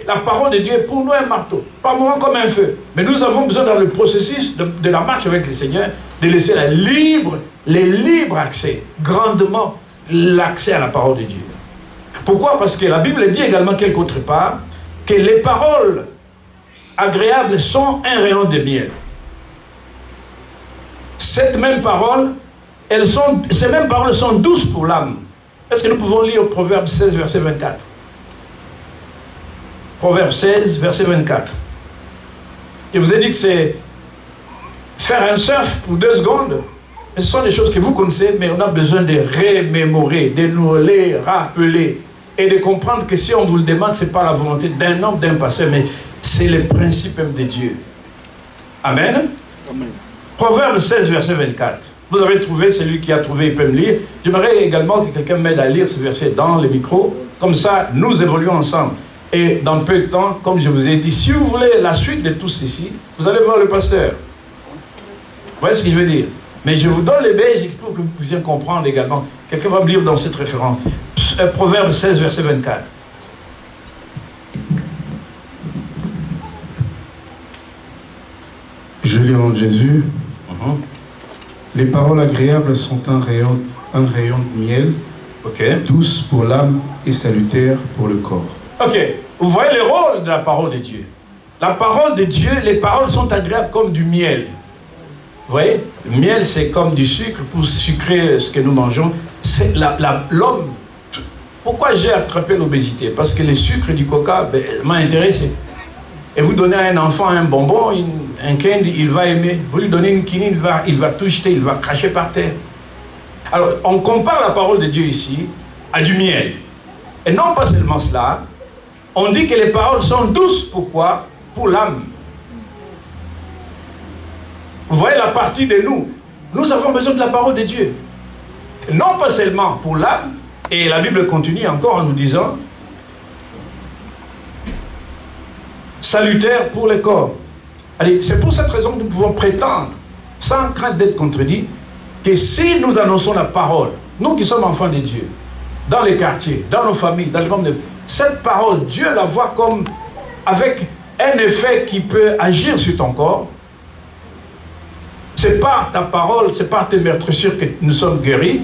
[SPEAKER 1] la parole de Dieu est pour nous un marteau. Pas moi comme un feu. Mais nous avons besoin dans le processus de la marche avec le Seigneur de laisser les libres accès, grandement l'accès à la parole de Dieu. Pourquoi? Parce que la Bible dit également quelque autre part que les paroles agréables sont un rayon de miel. Cette même parole, ces mêmes paroles sont douces pour l'âme. Est-ce que nous pouvons lire Proverbe 16, verset 24? Proverbe 16, verset 24. Je vous ai dit que c'est faire un surf pour 2 secondes. Mais ce sont des choses que vous connaissez, mais on a besoin de remémorer, de nous les rappeler et de comprendre que si on vous le demande, ce n'est pas la volonté d'un homme, d'un pasteur, mais c'est le principe même de Dieu. Amen. Amen. Proverbe 16, verset 24. Vous avez trouvé, celui qui a trouvé, il peut me lire. J'aimerais également que quelqu'un m'aide à lire ce verset dans le micro. Comme ça, nous évoluons ensemble. Et dans peu de temps, comme je vous ai dit, si vous voulez la suite de tout ceci, vous allez voir le pasteur. Vous voyez ce que je veux dire? Mais je vous donne les basics pour que vous puissiez comprendre également. Quelqu'un va me lire dans cette référence. Proverbe 16, verset 24.
[SPEAKER 2] Je lis en Jésus. Les paroles agréables sont un rayon de miel, douce pour l'âme et salutaire pour le corps. Ok,
[SPEAKER 1] vous voyez le rôle de la parole de Dieu. La parole de Dieu, les paroles sont agréables comme du miel. Vous voyez, le miel c'est comme du sucre pour sucrer ce que nous mangeons. C'est l'homme. Pourquoi j'ai attrapé l'obésité? Parce que le sucre du coca m'a intéressé. Et vous donnez à un enfant un bonbon, un candy, il va aimer. Vous lui donnez une quinine, il va tout jeter, il va cracher par terre. Alors, on compare la parole de Dieu ici à du miel. Et non pas seulement cela, on dit que les paroles sont douces. Pourquoi? Pour l'âme. Vous voyez la partie de nous. Nous avons besoin de la parole de Dieu. Non pas seulement pour l'âme, et la Bible continue encore en nous disant salutaire pour le corps. C'est pour cette raison que nous pouvons prétendre, sans crainte d'être contredits, que si nous annonçons la parole, nous qui sommes enfants de Dieu, dans les quartiers, dans nos familles, dans le monde, cette parole, Dieu la voit comme avec un effet qui peut agir sur ton corps. C'est par ta parole, c'est par tes meurtrissures que nous sommes guéris.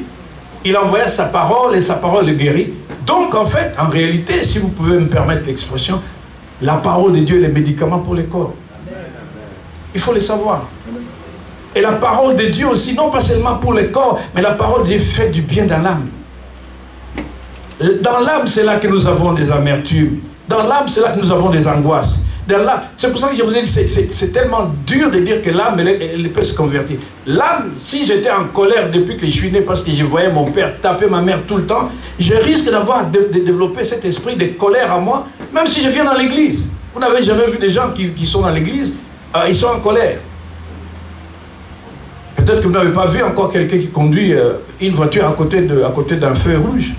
[SPEAKER 1] Il envoya sa parole et sa parole est guérie. Donc en fait, en réalité, si vous pouvez me permettre l'expression, la parole de Dieu est le médicament pour le corps. Il faut le savoir. Et la parole de Dieu aussi, non pas seulement pour le corps, mais la parole de Dieu fait du bien dans l'âme. Dans l'âme, c'est là que nous avons des amertumes. Dans l'âme, c'est là que nous avons des angoisses. C'est pour ça que je vous ai dit, c'est tellement dur de dire que l'âme, elle peut se convertir. L'âme, si j'étais en colère depuis que je suis né parce que je voyais mon père taper ma mère tout le temps, je risque d'avoir développé cet esprit de colère à moi, même si je viens dans l'église. Vous n'avez jamais vu des gens qui sont dans l'église, ils sont en colère. Peut-être que vous n'avez pas vu encore quelqu'un qui conduit une voiture à côté d'un feu rouge.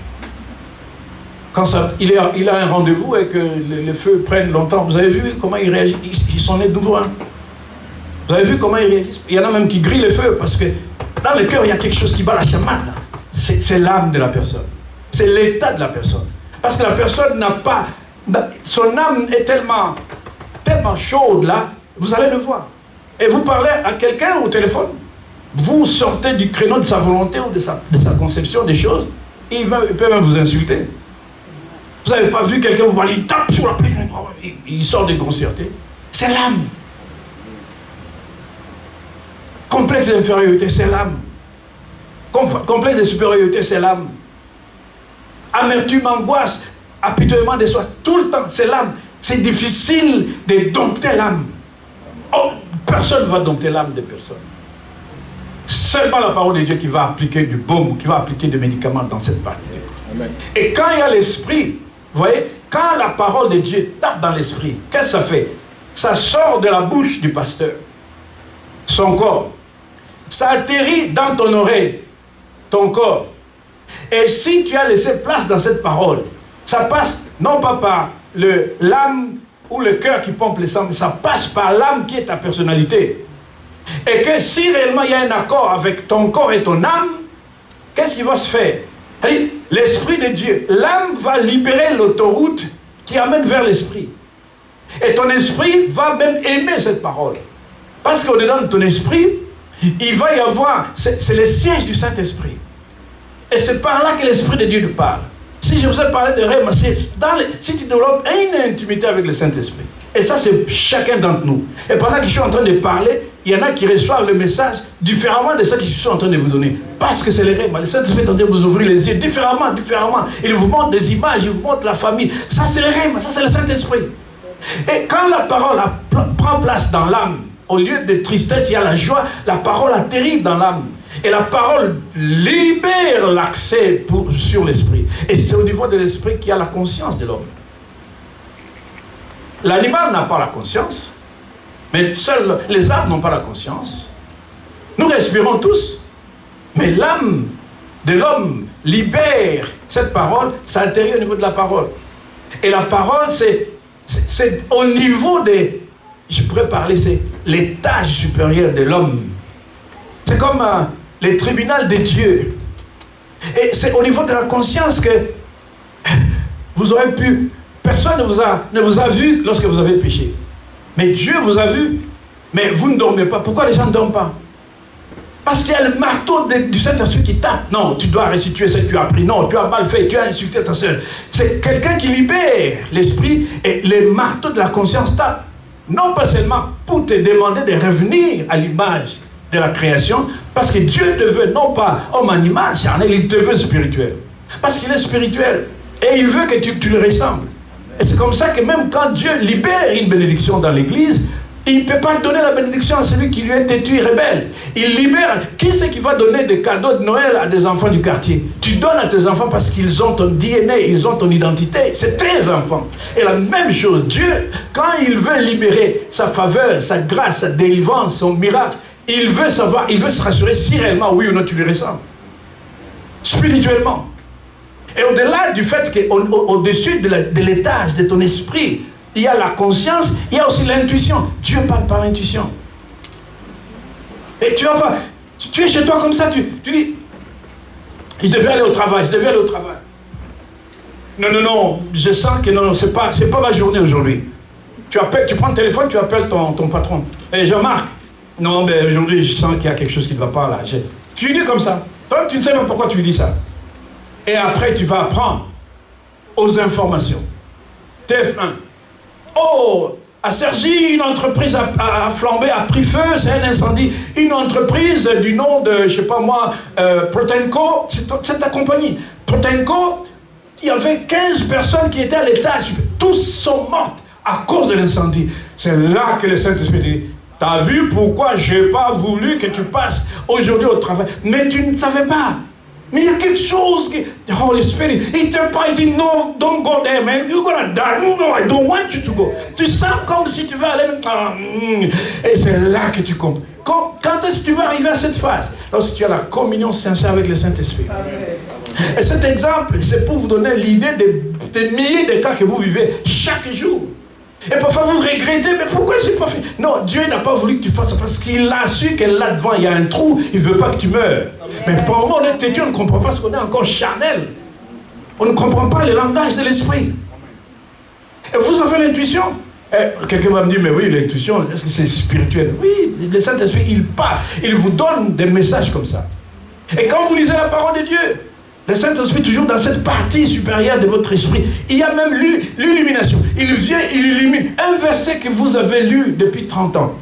[SPEAKER 1] Quand il a un rendez-vous et que les feux prennent longtemps, vous avez vu comment ils réagissent? Ils sont nés nouveaux. Hein? Vous avez vu comment ils réagissent? Il y en a même qui grillent les feux parce que dans le cœur, il y a quelque chose qui bat la chamade. C'est l'âme de la personne. C'est l'état de la personne. Parce que la personne n'a pas... Son âme est tellement chaude là, vous allez le voir. Et vous parlez à quelqu'un au téléphone, vous sortez du créneau de sa volonté ou de sa conception des choses, et il peut même vous insulter. Vous n'avez pas vu quelqu'un vous parler, il tape sur la plaie, il sort de grossièreté. C'est l'âme. Complexe d'infériorité, c'est l'âme. Complexe de supériorité, c'est l'âme. Amertume, angoisse, apitoiement de soi, tout le temps, c'est l'âme. C'est difficile de dompter l'âme. Oh, personne ne va dompter l'âme de personne. Seulement la parole de Dieu qui va appliquer du baume, qui va appliquer des médicaments dans cette partie du corps. Amen. Et quand il y a l'esprit, vous voyez, quand la parole de Dieu tape dans l'esprit, qu'est-ce que ça fait? Ça sort de la bouche du pasteur, son corps. Ça atterrit dans ton oreille, ton corps. Et si tu as laissé place dans cette parole, ça passe non pas par l'âme ou le cœur qui pompe le sang, mais ça passe par l'âme qui est ta personnalité. Et que si réellement il y a un accord avec ton corps et ton âme, qu'est-ce qui va se faire? L'esprit de Dieu, l'âme va libérer l'autoroute qui amène vers l'esprit. Et ton esprit va même aimer cette parole. Parce qu'au-dedans de ton esprit, il va y avoir, c'est le siège du Saint-Esprit. Et c'est par là que l'Esprit de Dieu nous parle. Si je vous ai parlé de rêve, si tu développes une intimité avec le Saint-Esprit. Et ça, c'est chacun d'entre nous. Et pendant que je suis en train de parler, il y en a qui reçoivent le message différemment de ça que je suis en train de vous donner. Parce que c'est le rêve. Le Saint-Esprit est en train de vous ouvrir les yeux différemment. Il vous montre des images, il vous montre la famille. Ça, c'est le rêve, ça, c'est le Saint-Esprit. Et quand la parole prend place dans l'âme, au lieu de tristesse, il y a la joie, la parole atterrit dans l'âme. Et la parole libère l'accès sur l'esprit. Et c'est au niveau de l'esprit qu'il y a la conscience de l'homme. L'animal n'a pas la conscience, mais seuls les arbres n'ont pas la conscience. Nous respirons tous, mais l'âme de l'homme libère cette parole, ça atterrit au niveau de la parole. Et la parole, c'est au niveau des... Je pourrais parler, c'est l'étage supérieur de l'homme. C'est comme les tribunaux de Dieu. Et c'est au niveau de la conscience que vous aurez pu... Personne ne vous a vu lorsque vous avez péché. Mais Dieu vous a vu. Mais vous ne dormez pas. Pourquoi les gens ne dorment pas? Parce qu'il y a le marteau du Saint-Esprit qui tape. Non, tu dois restituer ce que tu as pris. Non, tu as mal fait, tu as insulté ta soeur. C'est quelqu'un qui libère l'esprit et les marteaux de la conscience tapent. Non pas seulement pour te demander de revenir à l'image de la création, parce que Dieu te veut non pas homme animal, charnel, il te veut spirituel. Parce qu'il est spirituel. Et il veut que tu le ressembles. Et c'est comme ça que même quand Dieu libère une bénédiction dans l'église, il ne peut pas donner la bénédiction à celui qui lui est têtu et rebelle. Il libère. Qui c'est qui va donner des cadeaux de Noël à des enfants du quartier? Tu donnes à tes enfants parce qu'ils ont ton DNA, ils ont ton identité. C'est tes enfants. Et la même chose, Dieu, quand il veut libérer sa faveur, sa grâce, sa délivrance, son miracle, il veut savoir, il veut se rassurer si réellement oui ou non tu lui ressembles. spirituellement. Et au-delà du fait qu'au-dessus de l'étage de ton esprit, il y a la conscience, il y a aussi l'intuition. Dieu parle par l'intuition. Et tu es chez toi comme ça, tu dis, je devais aller au travail. Non, je sens que non, c'est pas ma journée aujourd'hui. Tu prends le téléphone, tu appelles ton patron. Et Jean-Marc, non, mais aujourd'hui, je sens qu'il y a quelque chose qui ne va pas là. Tu dis comme ça. Toi, tu ne sais même pas pourquoi tu dis ça. Et après, tu vas apprendre aux informations. TF1. Oh, à Cergy, une entreprise a flambé, a pris feu, c'est un incendie. Une entreprise du nom de, je sais pas moi, Protenco, c'est ta compagnie. Protenco, il y avait 15 personnes qui étaient à l'étage. Tous sont morts à cause de l'incendie. C'est là que le Saint-Esprit dit, t'as vu pourquoi je n'ai pas voulu que tu passes aujourd'hui au travail. Mais tu ne savais pas. Mais il y a quelque chose qui... The Holy Spirit, il te parle, il dit, no, don't go there, man. You're gonna die. No, I don't want you to go. Tu sens comme si tu vas aller... Et c'est là que tu comprends. Quand est-ce que tu vas arriver à cette phase? Lorsque tu as la communion sincère avec le Saint-Esprit. Et cet exemple, c'est pour vous donner l'idée des milliers de cas que vous vivez chaque jour. Et parfois vous regrettez, mais pourquoi je n'ai pas fait? Non, Dieu n'a pas voulu que tu fasses ça parce qu'il a su que là-devant il y a un trou, il ne veut pas que tu meurs. Mais pour le moment, on est têtu, on ne comprend pas parce qu'on est encore charnel. On ne comprend pas le langage de l'esprit. Et vous avez l'intuition. Quelqu'un va me dire, mais oui, l'intuition, est-ce que c'est spirituel? Oui, le Saint-Esprit, il parle, il vous donne des messages comme ça. Et quand vous lisez la parole de Dieu, le Saint-Esprit, toujours dans cette partie supérieure de votre esprit, il y a même l'illumination. Il vient, il illumine un verset que vous avez lu depuis 30 ans.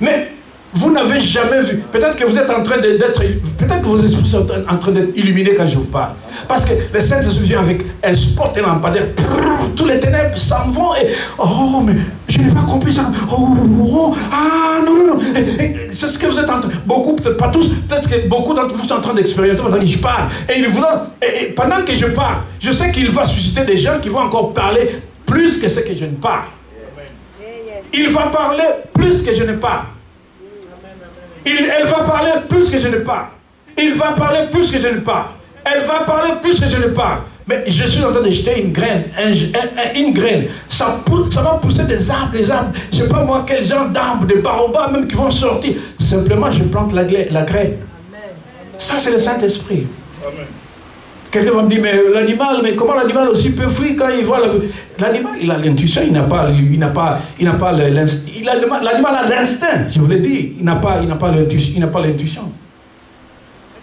[SPEAKER 1] Mais vous n'avez jamais vu. Peut-être que vous êtes en train d'être... Peut-être que vos esprits sont en train d'être illuminés quand je vous parle. Parce que le Saint-Esprit vient avec un spot et lampadaire. Tous les ténèbres s'en vont et... Oh, mais je n'ai pas compris ça. Non. C'est ce que vous êtes en train... Beaucoup, peut-être pas tous, peut-être que beaucoup d'entre vous sont en train d'expérimenter pendant que je parle. Et il vous donne... Et pendant que je parle, je sais qu'il va susciter des gens qui vont encore parler plus que ce que je ne parle. Il va parler plus que je ne parle. Elle va parler plus que je ne parle. Il va parler plus que je ne parle. Elle va parler plus que je ne parle. Mais je suis en train de jeter une graine. Une graine. Ça va pousser des arbres. Je ne sais pas moi quel genre d'arbres, des baobabs même qui vont sortir. Simplement, je plante la graine. Ça, c'est le Saint-Esprit. Quelqu'un va me dire, mais l'animal, mais comment l'animal aussi peut fuir quand il voit l'animal, il a l'intuition, l'animal a l'instinct, je vous l'ai dit, il n'a pas l'intuition.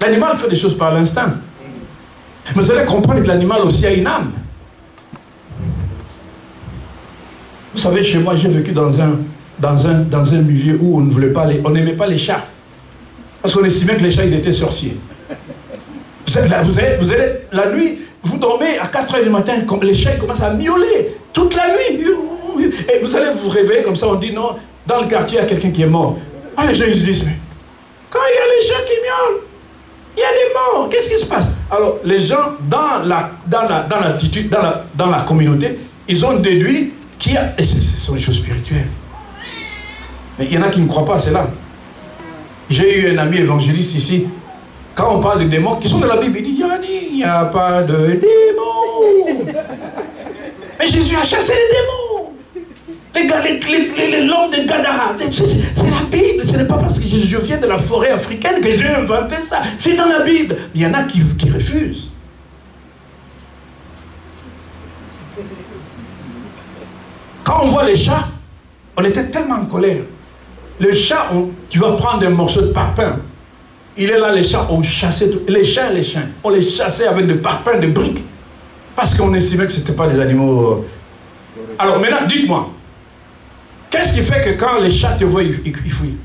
[SPEAKER 1] L'animal fait des choses par l'instinct. Mais vous allez comprendre que l'animal aussi a une âme. Vous savez, chez moi, j'ai vécu dans un milieu où on n'aimait pas les chats. Parce qu'on estimait que les chats, ils étaient sorciers. Vous allez, la nuit, vous dormez à 4h du matin, comme les chats commencent à miauler toute la nuit. Et vous allez vous réveiller comme ça, on dit non, dans le quartier, il y a quelqu'un qui est mort. Ah, les gens, ils se disent, mais quand il y a les chats qui miaulent, il y a des morts, qu'est-ce qui se passe? Alors, les gens, dans la communauté, ils ont déduit qu'il y a... Et ce sont des choses spirituelles. Mais il y en a qui ne croient pas à cela. J'ai eu un ami évangéliste ici. Quand on parle de démons qui sont dans la Bible, il dit, Yanni, il n'y a pas de démons. Mais Jésus a chassé les démons. L'homme de Gadara. C'est la Bible. Ce n'est pas parce que je viens de la forêt africaine que j'ai inventé ça. C'est dans la Bible. Il y en a qui refusent. Quand on voit les chats, on était tellement en colère. Le chat, tu vas prendre un morceau de parpaing. Il est là, les chats ont chassé, les chiens, on les chassait avec des parpaings, des briques. Parce qu'on estimait que ce n'étaient pas des animaux. Alors maintenant, dites-moi, qu'est-ce qui fait que quand les chats te voient, ils fuient?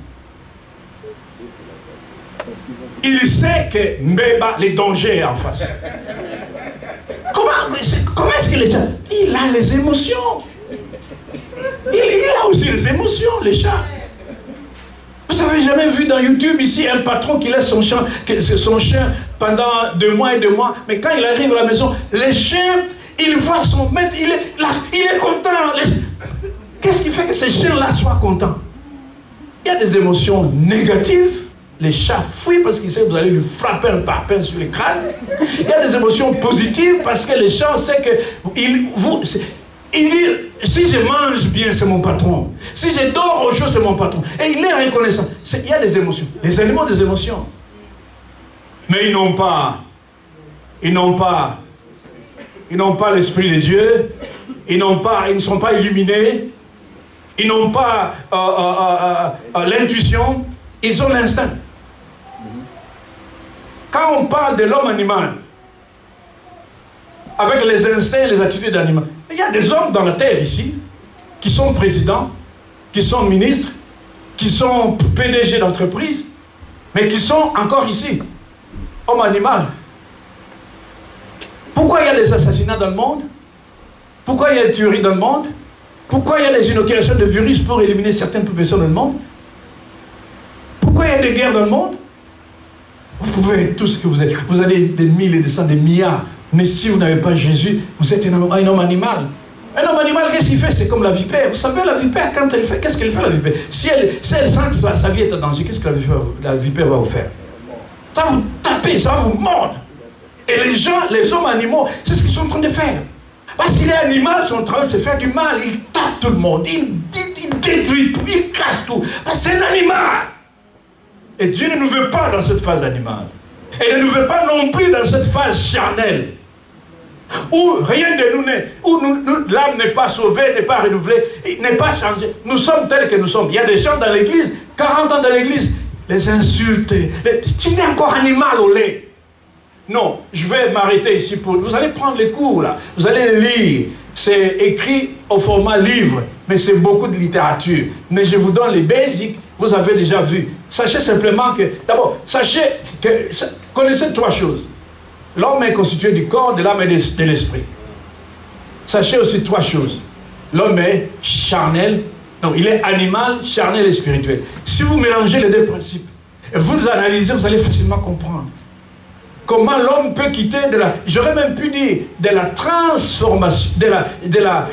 [SPEAKER 1] Il sait que Mbeba, les dangers est en face. Comment est-ce que les chats... Il a les émotions. Il a aussi les émotions, les chats. Vous n'avez jamais vu dans YouTube ici un patron qui laisse son chien pendant 2 mois et 2 mois, mais quand il arrive à la maison, les chiens, il voit son maître, il est content. Qu'est-ce qui fait que ces chiens-là soient contents? Il y a des émotions négatives, Les chats fuient parce qu'ils savent que vous allez lui frapper un parpaing sur le crâne. Il y a des émotions positives parce que les chats savent que il dit, si je mange bien, c'est mon patron. Si je dors au chaud, c'est mon patron. Et il est reconnaissant. Il y a des émotions. Les animaux ont des émotions. Mais ils n'ont pas l'Esprit de Dieu. Ils ne sont pas illuminés. Ils n'ont pas l'intuition. Ils ont l'instinct. Quand on parle de l'homme animal, avec les instincts et les attitudes d'animal, il y a des hommes dans la terre ici, qui sont présidents, qui sont ministres, qui sont PDG d'entreprise, mais qui sont encore ici, hommes animal. Pourquoi il y a des assassinats dans le monde? Pourquoi il y a des tueries dans le monde? Pourquoi il y a des inoculations de virus pour éliminer certaines populations dans le monde? Pourquoi il y a des guerres dans le monde? Vous pouvez être tout ce que vous êtes. Vous avez des mille et des cents, des milliards. Mais si vous n'avez pas Jésus, vous êtes un homme animal. Un homme animal, qu'est-ce qu'il fait? C'est comme la vipère. Vous savez, la vipère, quand elle fait, qu'est-ce qu'elle fait, la vipère? Si elle sent que sa vie est en danger, qu'est-ce que la vipère va vous faire? Ça va vous taper, ça va vous mordre. Et les gens, les hommes animaux, c'est ce qu'ils sont en train de faire. Parce qu'il est animal, son travail, c'est faire du mal. Il tape tout le monde, il détruit tout, il casse tout. Parce que c'est un animal. Et Dieu ne nous veut pas dans cette phase animale. Et ne nous veut pas non plus dans cette phase charnelle. Où rien de nous n'est, où l'âme n'est pas sauvée, n'est pas renouvelée, n'est pas changée. Nous sommes tels que nous sommes. Il y a des gens dans l'église, 40 ans dans l'église, les insultes, tu es encore animal au lait. Non, je vais m'arrêter ici pour... Vous allez prendre les cours là, vous allez lire. C'est écrit au format livre, mais c'est beaucoup de littérature. Mais je vous donne les basics, vous avez déjà vu. Sachez simplement que, d'abord, connaissez trois choses. L'homme est constitué du corps, de l'âme et de l'esprit. Sachez aussi trois choses. L'homme est charnel, non, il est animal, charnel et spirituel. Si vous mélangez les deux principes, et vous les analysez, vous allez facilement comprendre. Comment l'homme peut quitter j'aurais même pu dire, de la transformation, de la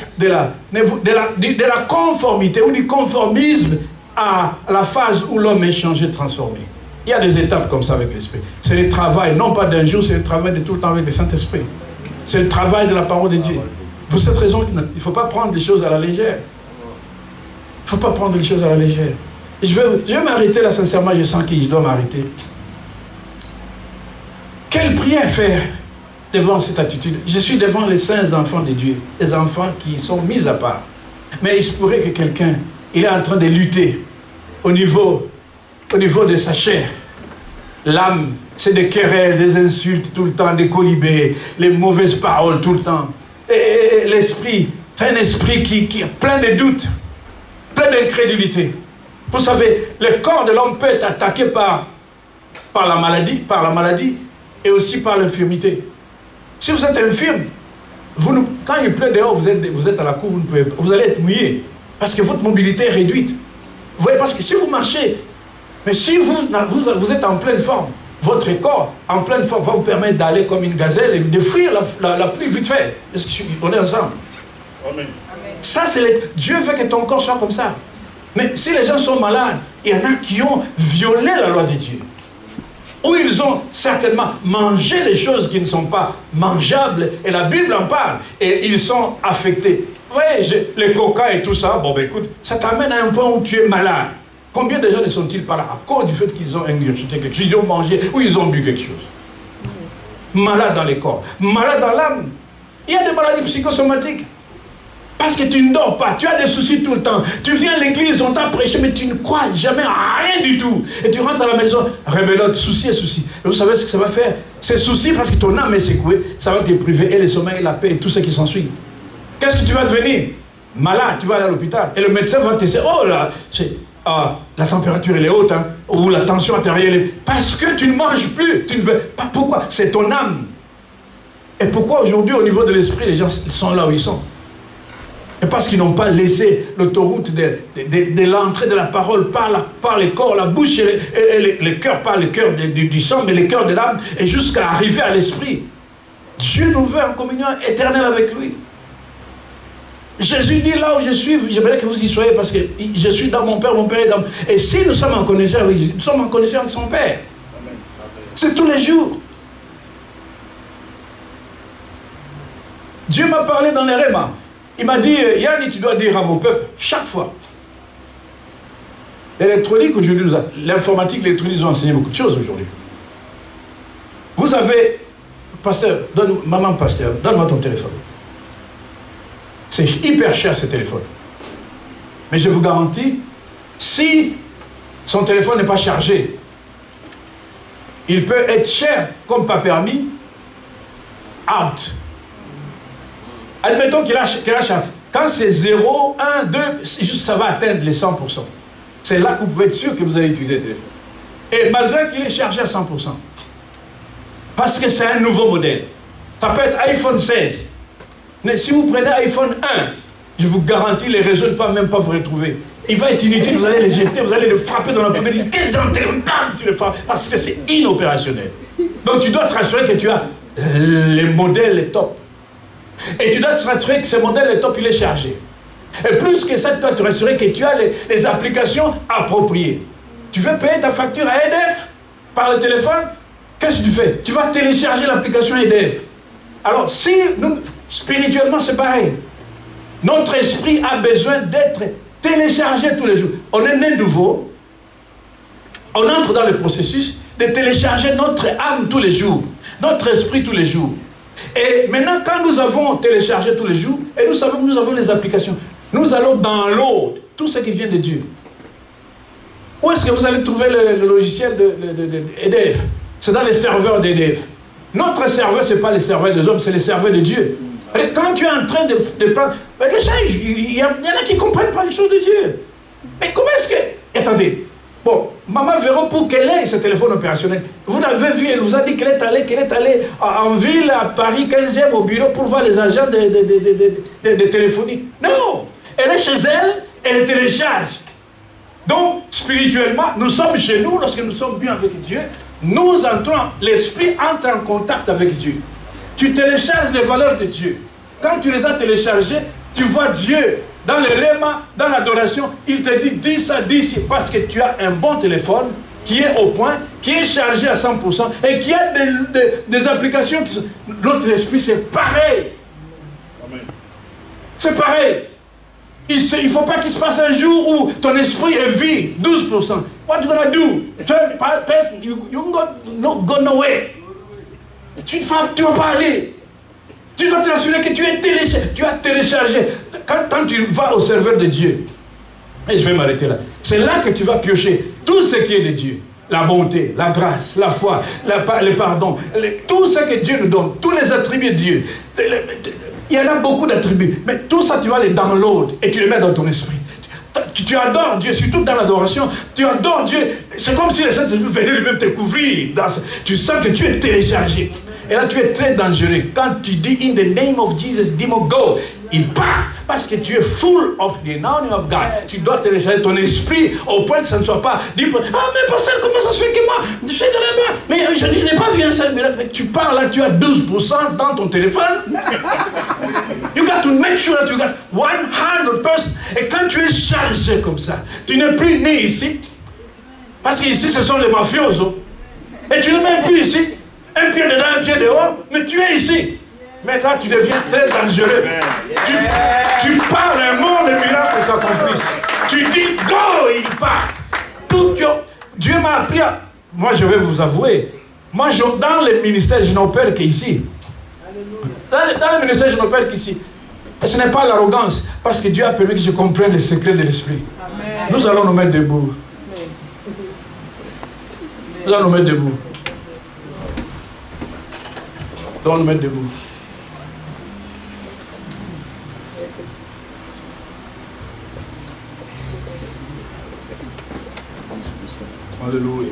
[SPEAKER 1] conformité ou du conformisme à la phase où l'homme est changé, transformé. Il y a des étapes comme ça avec l'esprit. C'est le travail, non pas d'un jour, c'est le travail de tout le temps avec le Saint-Esprit. C'est le travail de la parole de Dieu. Pour cette raison, il ne faut pas prendre les choses à la légère. Il ne faut pas prendre les choses à la légère. Et je vais m'arrêter là, sincèrement, je sens que je dois m'arrêter. Quelle prière faire devant cette attitude? Je suis devant les saints enfants de Dieu, les enfants qui sont mis à part. Mais il se pourrait que quelqu'un, il est en train de lutter au niveau de sa chair. L'âme, c'est des querelles, des insultes tout le temps, des colibés, les mauvaises paroles tout le temps. Et l'esprit, c'est un esprit qui est plein de doutes, plein d'incrédulité. Vous savez, le corps de l'homme peut être attaqué par la maladie, et aussi par l'infirmité. Si vous êtes infirme, quand il pleut dehors, vous êtes à la cour, vous allez être mouillé, parce que votre mobilité est réduite. Vous voyez, parce que si vous marchez, mais si vous êtes en pleine forme, votre corps en pleine forme va vous permettre d'aller comme une gazelle et de fuir la pluie vite fait. Est-ce qu'on est ensemble? Amen. Ça, Dieu veut que ton corps soit comme ça. Mais si les gens sont malades, il y en a qui ont violé la loi de Dieu. Ou ils ont certainement mangé des choses qui ne sont pas mangeables, et la Bible en parle, et ils sont affectés. Vous voyez, les coca et tout ça, bon ben écoute, ça t'amène à un point où tu es malade. Combien de gens ne sont-ils pas là à cause du fait qu'ils ont ingurgité quelque chose, ils ont mangé ou ils ont bu quelque chose? Malade dans les corps, malade dans l'âme. Il y a des maladies psychosomatiques. Parce que tu ne dors pas, tu as des soucis tout le temps. Tu viens à l'église, on t'a prêché, mais tu ne crois jamais à rien du tout. Et tu rentres à la maison, rebelote, souci et souci. Et vous savez ce que ça va faire? Ces soucis, parce que ton âme est secouée, ça va te priver et le sommeil, et la paix et tout ce qui s'ensuit. Qu'est-ce que tu vas devenir? Malade, tu vas aller à l'hôpital. Et le médecin va te dire, oh là, la température elle est haute, hein, ou la tension artérielle est... Parce que tu ne manges plus, tu ne veux pas. Pourquoi? C'est ton âme. Et pourquoi aujourd'hui, au niveau de l'esprit, les gens sont là où ils sont? Et parce qu'ils n'ont pas laissé l'autoroute de l'entrée de la parole par les corps, la bouche et les cœurs, pas les cœurs du sang, mais les cœurs de l'âme, et jusqu'à arriver à l'esprit. Dieu nous veut en communion éternelle avec lui. Jésus dit là où je suis, j'aimerais que vous y soyez parce que je suis dans mon Père est dans... Et si nous sommes en connexion avec Jésus, nous sommes en connexion avec son Père. C'est tous les jours. Dieu m'a parlé dans les Réma. Il m'a dit, Yann, tu dois dire à mon peuple, chaque fois. L'électronique aujourd'hui, l'informatique, l'électronique nous ont enseigné beaucoup de choses aujourd'hui. Vous avez, pasteur, maman pasteur, donne-moi ton téléphone. C'est hyper cher ce téléphone. Mais je vous garantis, si son téléphone n'est pas chargé, il peut être cher comme pas permis, out. Admettons qu'il a chargé. Quand c'est 0, 1, 2, juste ça va atteindre les 100%. C'est là que vous pouvez être sûr que vous allez utiliser le téléphone. Et malgré qu'il est chargé à 100%. Parce que c'est un nouveau modèle. Ça peut être iPhone 16. Mais si vous prenez iPhone 1, je vous garantis, les réseaux ne vont même pas vous retrouver. Il va être inutile, vous allez les jeter, vous allez le frapper dans la poubelle, dire quels antennes, tu le frappes, parce que c'est inopérationnel. Donc tu dois te rassurer que tu as les modèles les top. Et tu dois te rassurer que ce modèle les top, il est chargé. Et plus que ça, tu dois te rassurer que tu as les applications appropriées. Tu veux payer ta facture à EDF par le téléphone? Qu'est-ce que tu fais? Tu vas télécharger l'application EDF. Alors, si nous, spirituellement, c'est pareil. Notre esprit a besoin d'être téléchargé tous les jours. On est né nouveau. On entre dans le processus de télécharger notre âme tous les jours, notre esprit tous les jours. Et maintenant, quand nous avons téléchargé tous les jours, et nous savons que nous avons les applications, nous allons download tout ce qui vient de Dieu. Où est-ce que vous allez trouver le logiciel d'EDF? C'est dans les serveurs d'EDF. Notre serveur, ce n'est pas les serveurs des hommes, c'est les serveurs de Dieu. Et quand tu es en train de prendre... Les gens, il y en a qui ne comprennent pas les choses de Dieu. Mais comment est-ce que... Attendez. Bon, Maman Véro, pour qu'elle ait ce téléphone opérationnel, vous l'avez vu, elle vous a dit qu'elle est allée en ville, à Paris 15e, au bureau, pour voir les agents de téléphonie. Non! Elle est chez elle, elle télécharge. Donc, spirituellement, nous sommes chez nous, lorsque nous sommes bien avec Dieu, nous entrons, l'esprit entre en contact avec Dieu. Tu télécharges les valeurs de Dieu. Quand tu les as téléchargées, tu vois Dieu. Dans le réma, dans l'adoration, il te dit 10 à 10 parce que tu as un bon téléphone qui est au point, qui est chargé à 100% et qui a des applications qui sont... Notre esprit, c'est pareil. C'est pareil. Il ne faut pas qu'il se passe un jour où ton esprit est vide, 12%. What you gonna do? 12%, you go nowhere. Tu ne vas pas aller. Tu dois te rassurer que tu as téléchargé. Quand tu vas au serveur de Dieu, et je vais m'arrêter là, c'est là que tu vas piocher tout ce qui est de Dieu. La bonté, la grâce, la foi, le pardon, tout ce que Dieu nous donne, tous les attributs de Dieu. Il y en a beaucoup d'attributs, mais tout ça tu vas les download et tu les mets dans ton esprit. Tu adores Dieu, surtout dans l'adoration, tu adores Dieu. C'est comme si les saints venaient lui-même te couvrir. Tu sens que tu es téléchargé. Et là, tu es très dangereux. Quand tu dis « In the name of Jesus, démon, go », il part parce que tu es full of the anointing of God. Tu dois télécharger ton esprit au point que ça ne soit pas dit « Ah, mais pasteur, comment ça se fait que moi, je suis dans la main, mais je n'ai pas vu un seul miracle. » Mais tu pars là, tu as 12% dans ton téléphone. You got to make sure that you got 100%. Et quand tu es chargé comme ça, tu n'es plus né ici. Parce qu'ici, ce sont les mafiosos. Et tu n'es même plus ici. Un pied dedans, un pied dehors, mais tu es ici. Mais là, tu deviens très dangereux. Tu parles un mot, le miracle s'accomplisse. Tu dis, go, il part. Dieu m'a appris à... Moi, je vais vous avouer, moi, dans le ministère, je n'opère qu'ici. Dans le ministère, je n'opère qu'ici. Et ce n'est pas l'arrogance, parce que Dieu a permis que je comprenne les secrets de l'esprit. Nous allons nous mettre debout. Nous allons nous mettre debout. Nous allons nous mettre debout. Alléluia.